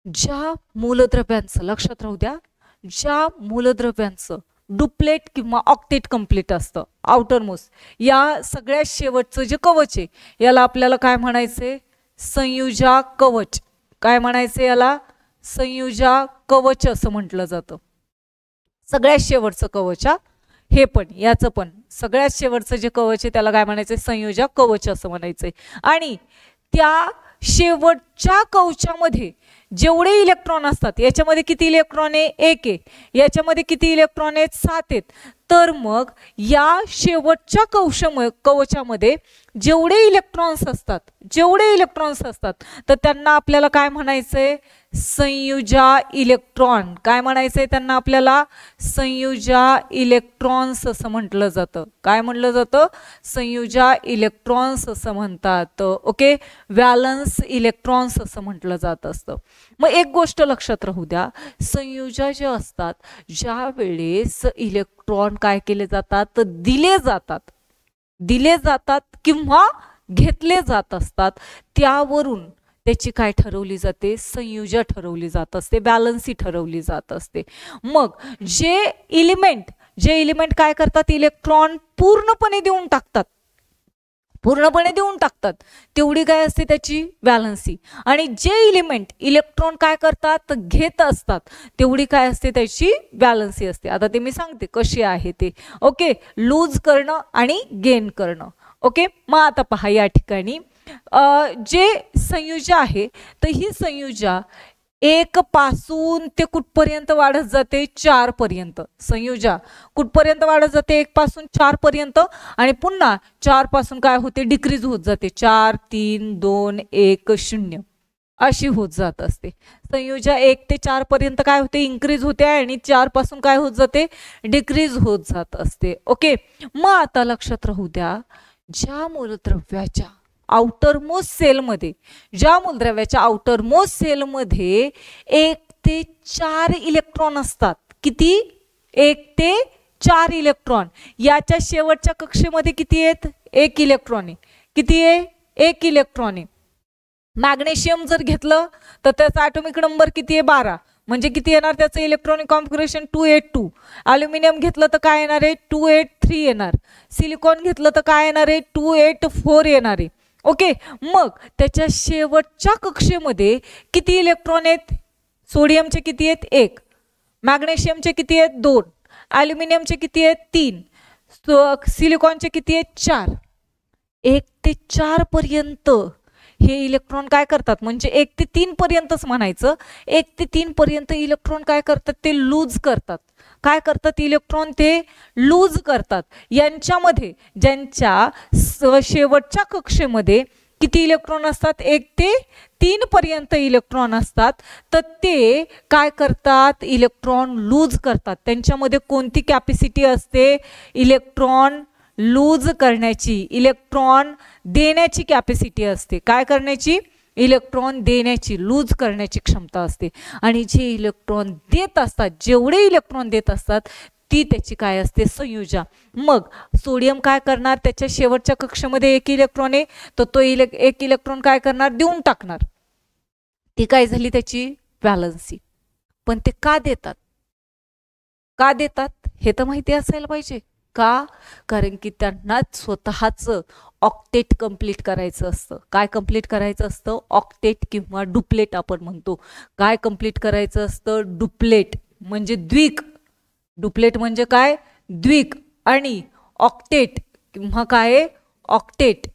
ज्या मूलद्रव्यांचं लक्षात राहू द्या, ज्या मूलद्रव्यांचं डुप्लेट किंवा ऑक्टेट कंप्लीट असतं, आउटर मोस्ट, या सगळ्यात शेवटचं जे कवच आहे याला आपल्याला काय म्हणायचे, संयोजा कवच. काय म्हणायचे याला, संयोजा कवच असं म्हटलं जातं. सगळ्यात शेवटचं कवच, हे पण याचं पण सगळ्यात शेवटचं जे कवच आहे त्याला काय म्हणायचं, संयोजा कवच असं म्हणायचंय. आणि त्या शेवटच्या कवचामध्ये जेवढे इलेक्ट्रॉन असतात, याच्यामध्ये किती इलेक्ट्रॉन आहे 1 आहे, याच्यामध्ये किती इलेक्ट्रॉन आहेत 7 आहेत. तर मग या शेवटच्या कवचामध्ये जेवढे इलेक्ट्रॉन्स असतात तर त्यांना आपल्याला काय म्हणायचंय, संयोजा इलेक्ट्रॉन. काय म्हणायचंय त्यांना आपल्याला, संयोजा इलेक्ट्रॉन्स असं म्हटलं जातं. काय म्हटलं जातं, संयोजा इलेक्ट्रॉन्स असं म्हणतात. ओके, व्हॅलन्स इलेक्ट्रॉन्स असं म्हटलं जात असतं. मग एक गोष्ट लक्षात राहू द्या, संयोजा जे असतात ज्या वेळेस इलेक्ट्रॉन काय केले जातात, तर दिले जातात किंवा घेतले जात असतात, त्यावरून त्याची काय ठरवली जाते, संयोजा ठरवली जात असते, बॅलन्सी ठरवली जात असते. मग जे इलिमेंट काय करतात, इलेक्ट्रॉन पूर्णपणे देऊन टाकतात, तेवढी काय असते त्याची बॅलन्सी. आणि जे इलेक्ट्रॉन काय करतात, तर घेत असतात, तेवढी काय असते त्याची बॅलन्सी असते. आता ते मी सांगते कशी आहे ते. ओके, लूज करणं आणि गेन करणं. ओके, मग आता पहा या ठिकाणी जे संयोजा आहे तर ही संयोजा 1 पासून ते कुठपर्यंत वाढत जाते, 4 पर्यंत. संयोजा कुठपर्यंत वाढत जाते, 1 पासून 4 पर्यंत, आणि पुन्हा 4 पासून काय होते, डिक्रीज होत जाते, 4 3 2 1 0 अशी होत जात असते. संयोजा 1 ते 4 पर्यंत काय होते, इन्क्रीज होते, आणि 4 पासून काय होत जाते, डिक्रीज होत जात असते. ओके, मग आता लक्षात राहू द्या, ज्या मूलद्रव्याच्या आउटरमोस्ट सेलमध्ये, ज्या मूलद्रव्याच्या आउटरमोस्ट सेलमध्ये 1 ते 4 इलेक्ट्रॉन असतात. किती, 1 ते 4 इलेक्ट्रॉन. याच्या शेवटच्या कक्षेमध्ये किती आहेत, 1 इलेक्ट्रॉन आहे. किती आहे, 1 इलेक्ट्रॉन आहे. मॅग्नेशियम जर घेतलं तर त्याचा ॲटॉमिक नंबर किती आहे 12, म्हणजे किती येणार त्याचं इलेक्ट्रॉनिक कॉन्फिगरेशन 282. ॲल्युमिनियम घेतलं तर काय येणार आहे 283 येणार. सिलिकॉन घेतलं तर काय येणार आहे 284 येणार आहे. ओके, मग त्याच्या शेवटच्या कक्षेमध्ये किती इलेक्ट्रॉन आहेत, सोडियमचे किती आहेत 1, मॅग्नेशियमचे किती आहेत 2, ॲल्युमिनियमचे किती आहेत 3, सिलिकॉनचे किती आहेत 4. 1 ते 4 पर्यंत हे इलेक्ट्रॉन काय करतात, म्हणजे 1 ते 3 पर्यंतच म्हणायचं. 1 ते 3 पर्यंत इलेक्ट्रॉन काय करतात, ते लूज करतात. काय करतात इलेक्ट्रॉन, ते लूज करतात. यांच्यामध्ये ज्यांच्या शेवटच्या कक्षेमध्ये किती इलेक्ट्रॉन असतात, 1 ते 3 पर्यंत इलेक्ट्रॉन असतात, तर ते काय करतात, इलेक्ट्रॉन लूज करतात. त्यांच्यामध्ये कोणती कॅपॅसिटी असते, इलेक्ट्रॉन लूज करण्याची, इलेक्ट्रॉन देण्याची कॅपॅसिटी असते. काय करण्याची, इलेक्ट्रॉन देण्याची, लूज करण्याची क्षमता असते. आणि जे इलेक्ट्रॉन देत असतात, जेवढे इलेक्ट्रॉन देत असतात, ती त्याची काय असते, संयुजा. मग सोडियम काय करणार, त्याच्या शेवटच्या कक्षेमध्ये 1 इलेक्ट्रॉन आहे, तर तो 1 इलेक्ट्रॉन काय करणार, देऊन टाकणार. ती काय झाली त्याची व्हॅलन्सी. पण ते का देतात, का देतात हे तर माहिती असायला पाहिजे. का, कारण की त्यांना स्वतःचं ऑक्टेट कंप्लीट करायचं असतं. काय कंप्लीट करायचं असतं, ऑक्टेट किंवा डुप्लेट आपण म्हणतो. काय कंप्लीट करायचं असतं, डुप्लेट म्हणजे द्विक. डुप्लेट म्हणजे काय, द्विक. आणि ऑक्टेट किंवा काय, ऑक्टेट.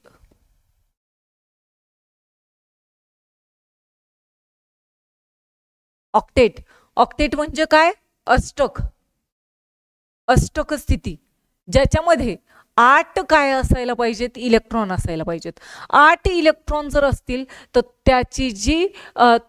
ऑक्टेट, ऑक्टेट म्हणजे काय, अष्टक, अष्टक स्थिती, ज्याच्यामध्ये 8 काय असायला पाहिजेत, इलेक्ट्रॉन असायला पाहिजेत. 8 इलेक्ट्रॉन जर असतील तर त्याची जी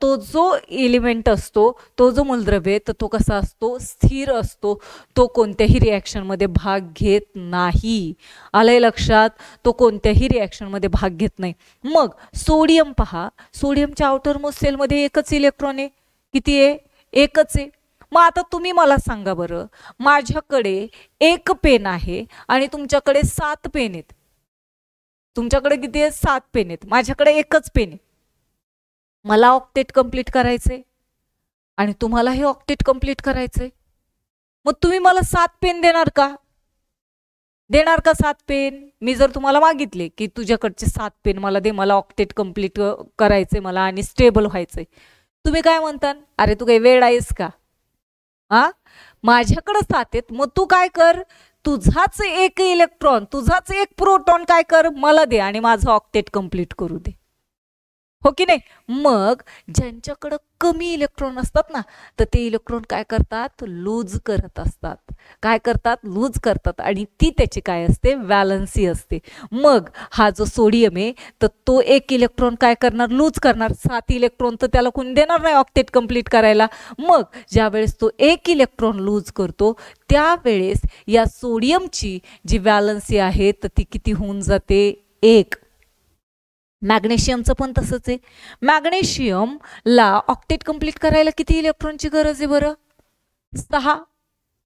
तो जो एलिमेंट असतो, तो जो मूलद्रव्य तर तो कसा असतो, स्थिर असतो. तो कोणत्याही रिॲक्शनमध्ये भाग घेत नाही. आलंय लक्षात, तो कोणत्याही रिॲक्शनमध्ये भाग घेत नाही. मग सोडियम पहा, सोडियमच्या आउटर मोस्ट सेलमध्ये 1च इलेक्ट्रॉन आहे. किती आहे, 1च आहे. मग आता तुम्ही मला सांगा बरं, माझ्याकडे 1 पेन आहे आणि तुमच्याकडे 7 पेन आहेत. तुमच्याकडे किती आहेत, 7 पेन आहेत, माझ्याकडे 1च पेन आहे. मला ऑक्टेट कंप्लीट करायचंय आणि तुम्हाला हे ऑक्टेट कंप्लीट करायचंय. मग तुम्ही मला 7 पेन देणार का, देणार का 7 पेन? मी जर तुम्हाला मागितले की तुझ्याकडचे 7 पेन मला दे, मला ऑक्टेट कंप्लीट करायचंय मला आणि स्टेबल व्हायचंय, तुम्ही काय म्हणता, अरे तू काही वेळ आहेस का, हा माझ्याकडे 7 आहेत, मग तू काय कर, तुझाच 1 इलेक्ट्रॉन, तुझाच 1 प्रोटॉन काय कर, मला दे आणि माझं ऑक्टेट कंप्लीट करू दे. हो की नाही. मग ज्यांच्याकडे कमी इलेक्ट्रॉन असतात ना, तर ते इलेक्ट्रॉन काय करतात, लूज करत असतात. काय करतात, लूज करतात. आणि ती त्याची काय असते, व्हॅलन्सी असते. मग हा जो सोडियम आहे तर तो 1 इलेक्ट्रॉन काय करणार, लूज करणार. 7 इलेक्ट्रॉन तर त्याला कोणी देणार नाही ऑक्टेट कंप्लीट करायला. मग ज्यावेळेस तो 1 इलेक्ट्रॉन लूज करतो त्यावेळेस या सोडियमची जी व्हॅलन्सी आहे तर ती किती होऊन जाते, 1. मॅग्नेशियमचं पण तसंच आहे. मॅग्नेशियमला ऑक्टेट कंप्लीट करायला किती इलेक्ट्रॉनची गरज आहे बरं, 6.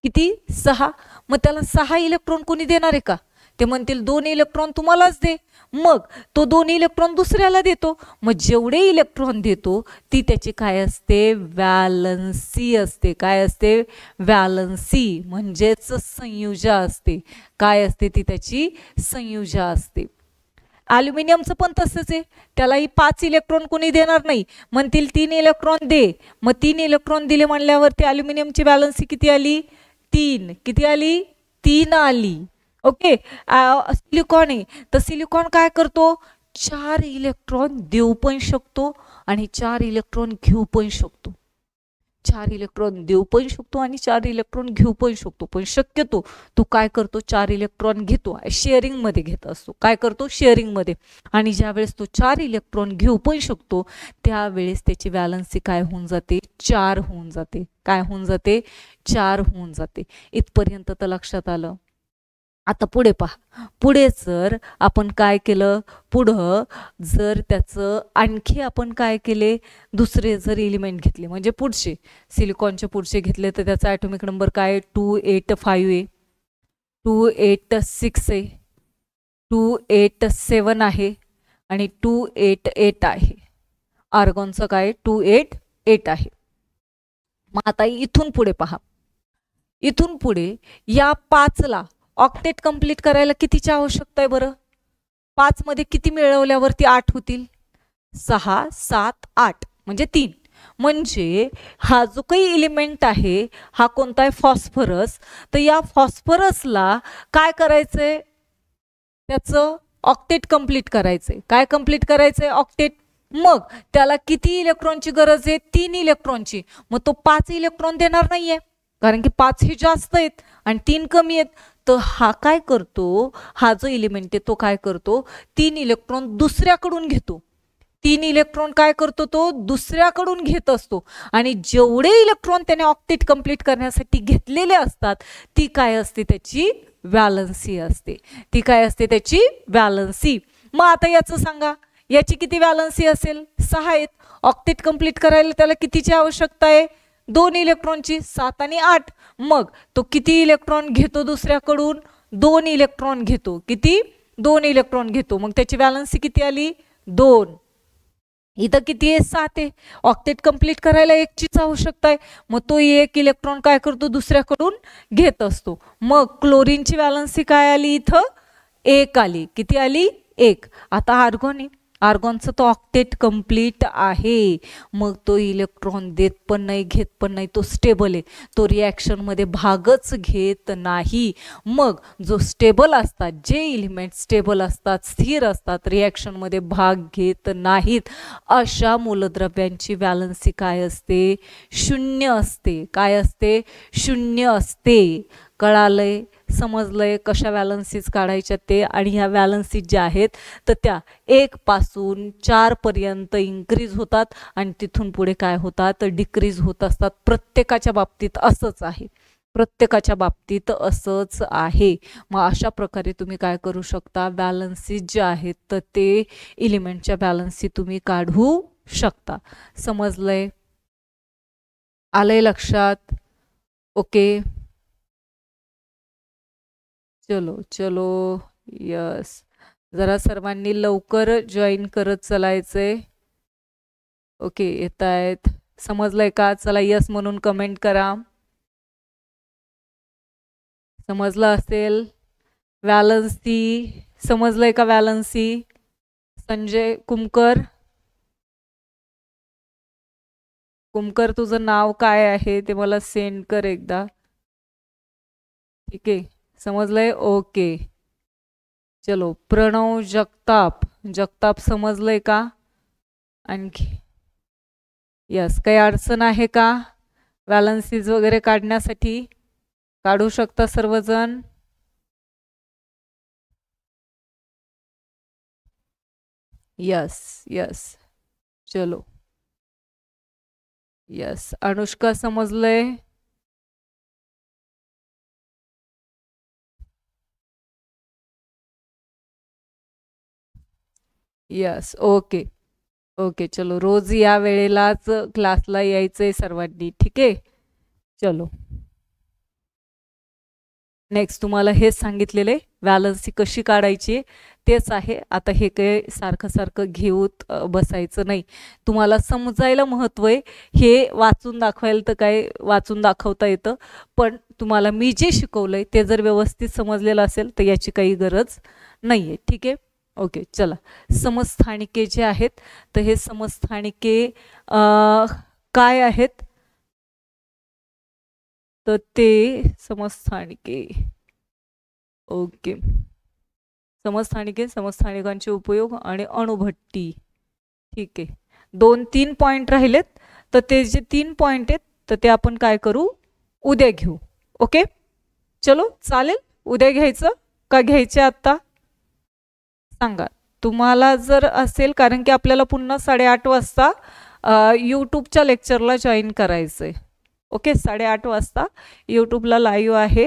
किती, 6. मग त्याला 6 इलेक्ट्रॉन कोणी देणार आहे का, ते म्हणतील 2 इलेक्ट्रॉन तुम्हालाच दे. मग तो 2 इलेक्ट्रॉन दुसऱ्याला देतो. मग जेवढे इलेक्ट्रॉन देतो ती त्याची काय असते, व्हॅलन्सी असते. काय असते, व्हॅलन्सी म्हणजेच संयुजा असते. काय असते, ती त्याची संयुजा असते. ॲल्युमिनियमचं पण तसंच आहे, त्यालाही 5 इलेक्ट्रॉन कोणी देणार नाही, म्हणतील 3 इलेक्ट्रॉन दे. मग 3 इलेक्ट्रॉन दिले म्हणल्यावरती ॲल्युमिनियमची व्हॅलन्सी किती आली, 3. किती आली, 3 आली. ओके. सिलिकॉन आहे तर सिलिकॉन काय करतो, 4 इलेक्ट्रॉन देऊ पण शकतो आणि 4 इलेक्ट्रॉन घेऊ पण शकतो. 4 इलेक्ट्रॉन देऊ पण शकतो आणि 4 इलेक्ट्रॉन घेऊ पण शकतो. पण शक्यतो तो काय करतो, 4 इलेक्ट्रॉन घेतो, शेअरिंग मध्ये घेत असतो. काय करतो, शेअरिंग मध्ये. आणि ज्यावेळेस तो 4 इलेक्ट्रॉन घेऊ पण शकतो त्यावेळेस त्याची व्हॅलन्सी काय होऊन जाते, 4 होऊन जाते. काय होऊन जाते, 4 होऊन जाते. इथपर्यंत तर लक्षात आलं. आता पुढे पहा, पुढे जर आपण काय केलं, पुढं जर त्याचं आणखी आपण काय केले, दुसरे जर एलिमेंट घेतले, म्हणजे पुढचे सिलिकॉनचे पुढचे घेतले तर त्याचा ॲटॉमिक नंबर काय, 285 आहे, 286 आहे, 287 आहे आणि 288 आहे. आर्गॉनचं काय, 288 आहे. मग आता इथून पुढे पहा, इथून पुढे या 5ला ऑक्टेट कंप्लीट करायला कितीची आवश्यकता आहे बरं, 5 मध्ये किती मिळवल्यावरती 8 होतील, 6, 7, 8 म्हणजे 3. म्हणजे हा जो काही एलिमेंट आहे हा कोणता आहे, फॉस्फरस. तर या फॉस्फरसला काय करायचंय, त्याचं ऑक्टेट कंप्लीट करायचंय. काय कंप्लीट करायचंय, ऑक्टेट. मग त्याला किती इलेक्ट्रॉनची गरज आहे, 3 इलेक्ट्रॉनची. मग तो 5 इलेक्ट्रॉन देणार नाहीये, कारण की 5 हे जास्त आहेत आणि 3 कमी आहेत. तर हा काय करतो, हा जो एलिमेंट आहे तो काय करतो, 3 इलेक्ट्रॉन दुसऱ्याकडून घेतो. 3 इलेक्ट्रॉन काय करतो, तो दुसऱ्याकडून घेत असतो. आणि जेवढे इलेक्ट्रॉन त्याने ऑक्टेट कंप्लीट करण्यासाठी घेतलेले असतात ती काय असते, त्याची व्हॅलन्सी असते. ती काय असते, त्याची व्हॅलन्सी. मग आता याचं सांगा, याची किती व्हॅलन्सी असेल, 6 आहेत. ऑक्टेट कंप्लीट करायला त्याला कितीची आवश्यकता आहे, 2 इलेक्ट्रॉनची, 7 आणि 8. मग तो किती इलेक्ट्रॉन घेतो दुसऱ्याकडून, 2 इलेक्ट्रॉन घेतो. किती, 2 इलेक्ट्रॉन घेतो. मग त्याची व्हॅलन्सी किती आली, 2. इथं किती आहे, 7 आहे. ऑक्टेट कंप्लीट करायला 1 चीच आवश्यकता आहे. मग तो 1 इलेक्ट्रॉन काय करतो, दुसऱ्याकडून घेत असतो. मग क्लोरीनची व्हॅलन्सी काय आली, इथं 1 आली. किती आली, 1. आता आर्गॉन आहे, आर्गॉनचं तो ऑक्टेट कंप्लीट आहे. मग तो इलेक्ट्रॉन देत पण नाही, घेत पण नाही, तो स्टेबल आहे. तो रिॲक्शनमध्ये भागच घेत नाही. मग जो स्टेबल असतात, जे एलिमेंट स्टेबल असतात, स्थिर असतात, रिॲक्शनमध्ये भाग घेत नाहीत, अशा मूलद्रव्यांची व्हॅलन्सी काय असते, 0 असते. काय असते, 0 असते. कळालंय, समजलंय कशा व्हॅलन्सीज काढायच्या ते. आणि ह्या व्हॅलन्सीज ज्या आहेत तर त्या 1 पासून 4 पर्यंत इन्क्रीज होतात आणि तिथून पुढे काय होतात, डिक्रीज होत असतात. प्रत्येकाच्या बाबतीत असंच आहे, प्रत्येकाच्या बाबतीत असंच आहे. मग अशा प्रकारे तुम्ही काय करू शकता, व्हॅलन्सीज ज्या आहेत तर ते एलिमेंटच्या व्हॅलन्सी तुम्ही काढू शकता. समजलंय, आलंय लक्षात, ओके. चलो चलो, यस. जरा सर्वांनी लवकर जॉईन करत चलायचंय. ओके, येत आहेत, समजलंय का, चला यस म्हणून कमेंट करा. समजलं असेल, व्हॅलन्सी समजलंय का, व्हॅलन्सी. संजय कुमकर, कुमकर तुझं नाव काय आहे ते मला सेंड कर एकदा. ठीक आहे, समजलंय, ओके. चलो, प्रणव जगताप, जगताप समजलंय का, आणखी यस. काही अडचण आहे का व्हॅलन्सीज वगैरे काढण्यासाठी, काढू शकता सर्वजण. यस यस, चलो यस. अनुष्का समजलंय, यस, ओके ओके. चलो, रोज या वेळेलाच क्लासला यायचंय सर्वांनी, ठीक आहे. चलो, नेक्स्ट तुम्हाला हेच सांगितलेले व्हॅलन्सी कशी काढायची तेच आहे. आता हे काही सारखं सारखं घेऊत बसायचं नाही, तुम्हाला समजायला महत्त्व आहे. हे वाचून दाखवायला तर काय वाचून दाखवता येतं, पण तुम्हाला मी जे शिकवलंय ते जर व्यवस्थित समजलेलं असेल तर याची काही गरज नाही आहे, ठीक आहे. ओके, चला. समस्थानिके जे आहेत तर हे समस्थानिके काय आहेत तर ते समस्थानिके, ओके. समस्थानिके, समस्थानिकांचे उपयोग आणि अणुभट्टी, ठीक आहे. 2-3 पॉइंट राहिलेत, तर ते जे 3 पॉइंट आहेत तर ते आपण काय करू, उद्या घेऊ. ओके, चलो, चालेल. उद्या घ्यायचं का घ्यायचे आत्ता, सांगा तुम्हाला जर असेल, कारण की आपल्याला पुन्हा 8:30 वाजता यूट्यूबच्या लेक्चरला जॉईन करायचं आहे. ओके, 8:30 वाजता यूट्यूबला लाईव्ह आहे.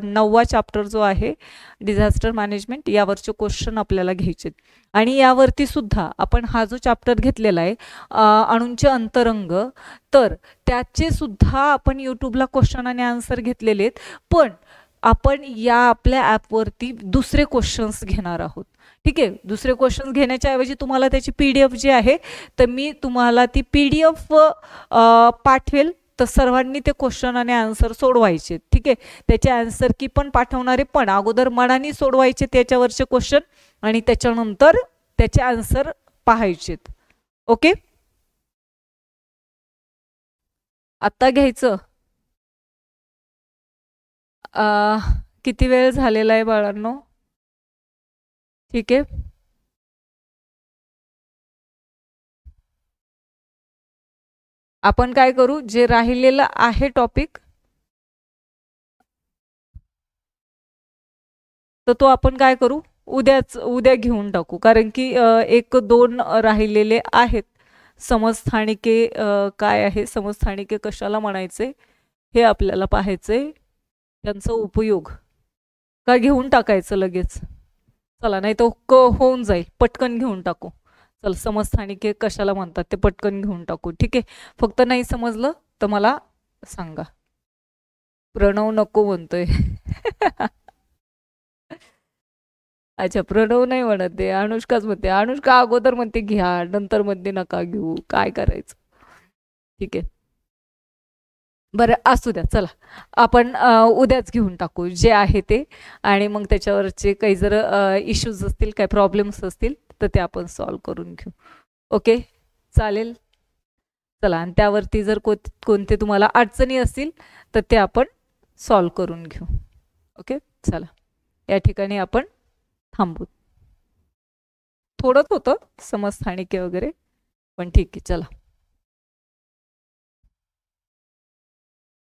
9वा चॅप्टर जो आहे डिझास्टर मॅनेजमेंट, यावरचे क्वेश्चन आपल्याला घ्यायचे. आणि यावरती सुद्धा आपण हा जो चॅप्टर घेतलेला आहे अणूंचे अंतरंग, तर त्याचे सुद्धा आपण यूट्यूबला क्वेश्चन आणि आन्सर घेतलेले आहेत. पण आपण या आपल्या ॲपवरती दुसरे क्वेश्चन्स घेणार आहोत, ठीक आहे. दुसरे क्वेश्चन्स घेण्याच्या ऐवजी तुम्हाला त्याची PDF जी आहे तर मी तुम्हाला ती PDF पाठवेल, तर सर्वांनी ते क्वेश्चन आणि आन्सर सोडवायचे, ठीक आहे. त्याचे आन्सर की पण पाठवणारे, पण अगोदर मनाने सोडवायचे त्याच्यावरचे क्वेश्चन आणि त्याच्यानंतर त्याचे आन्सर पाहायचेत. ओके. आत्ता घ्यायचं? किती वेळ झालेला आहे बाळांनो? ठीक आहे. आपण काय करू, जे राहिलेलं आहे टॉपिक तर तो आपण काय करू, उद्या घेऊन टाकू. कारण की 1-2 राहिलेले आहेत. समस्थानिके काय आहे, समस्थानिके कशाला म्हणायचे हे आपल्याला पाहायचंय. त्यांचा उपयोग का घेऊन टाकायचं लगेच? चला, नाही तर होऊन जाईल. पटकन घेऊन टाकू. चल, समस्थानिके कशाला म्हणतात ते पटकन घेऊन टाकू. ठीक आहे. फक्त नाही समजलं तर मला सांगा. प्रणव नको म्हणतोय. अच्छा, प्रणव नाही म्हणत आहे, अनुष्काच म्हणते. अनुष्का अगोदर म्हणते घ्या, नंतर म्हणते नका घेऊ. काय करायचं? ठीक आहे. बरं, असू द्या. चला, आपण उद्याच घेऊन टाकू जे आहे ते. आणि मग त्याच्यावरचे काही जर इश्यूज असतील, काही प्रॉब्लेम्स असतील तर ते आपण सॉल्व करून घेऊ. ओके, चालेल. चला, आणि त्यावरती जर कोणते तुम्हाला अडचणी असतील तर ते आपण सॉल्व करून घेऊ. ओके, चला, या ठिकाणी आपण थांबू. थोडंच होतं समस्थानिके वगैरे, पण ठीक आहे. चला.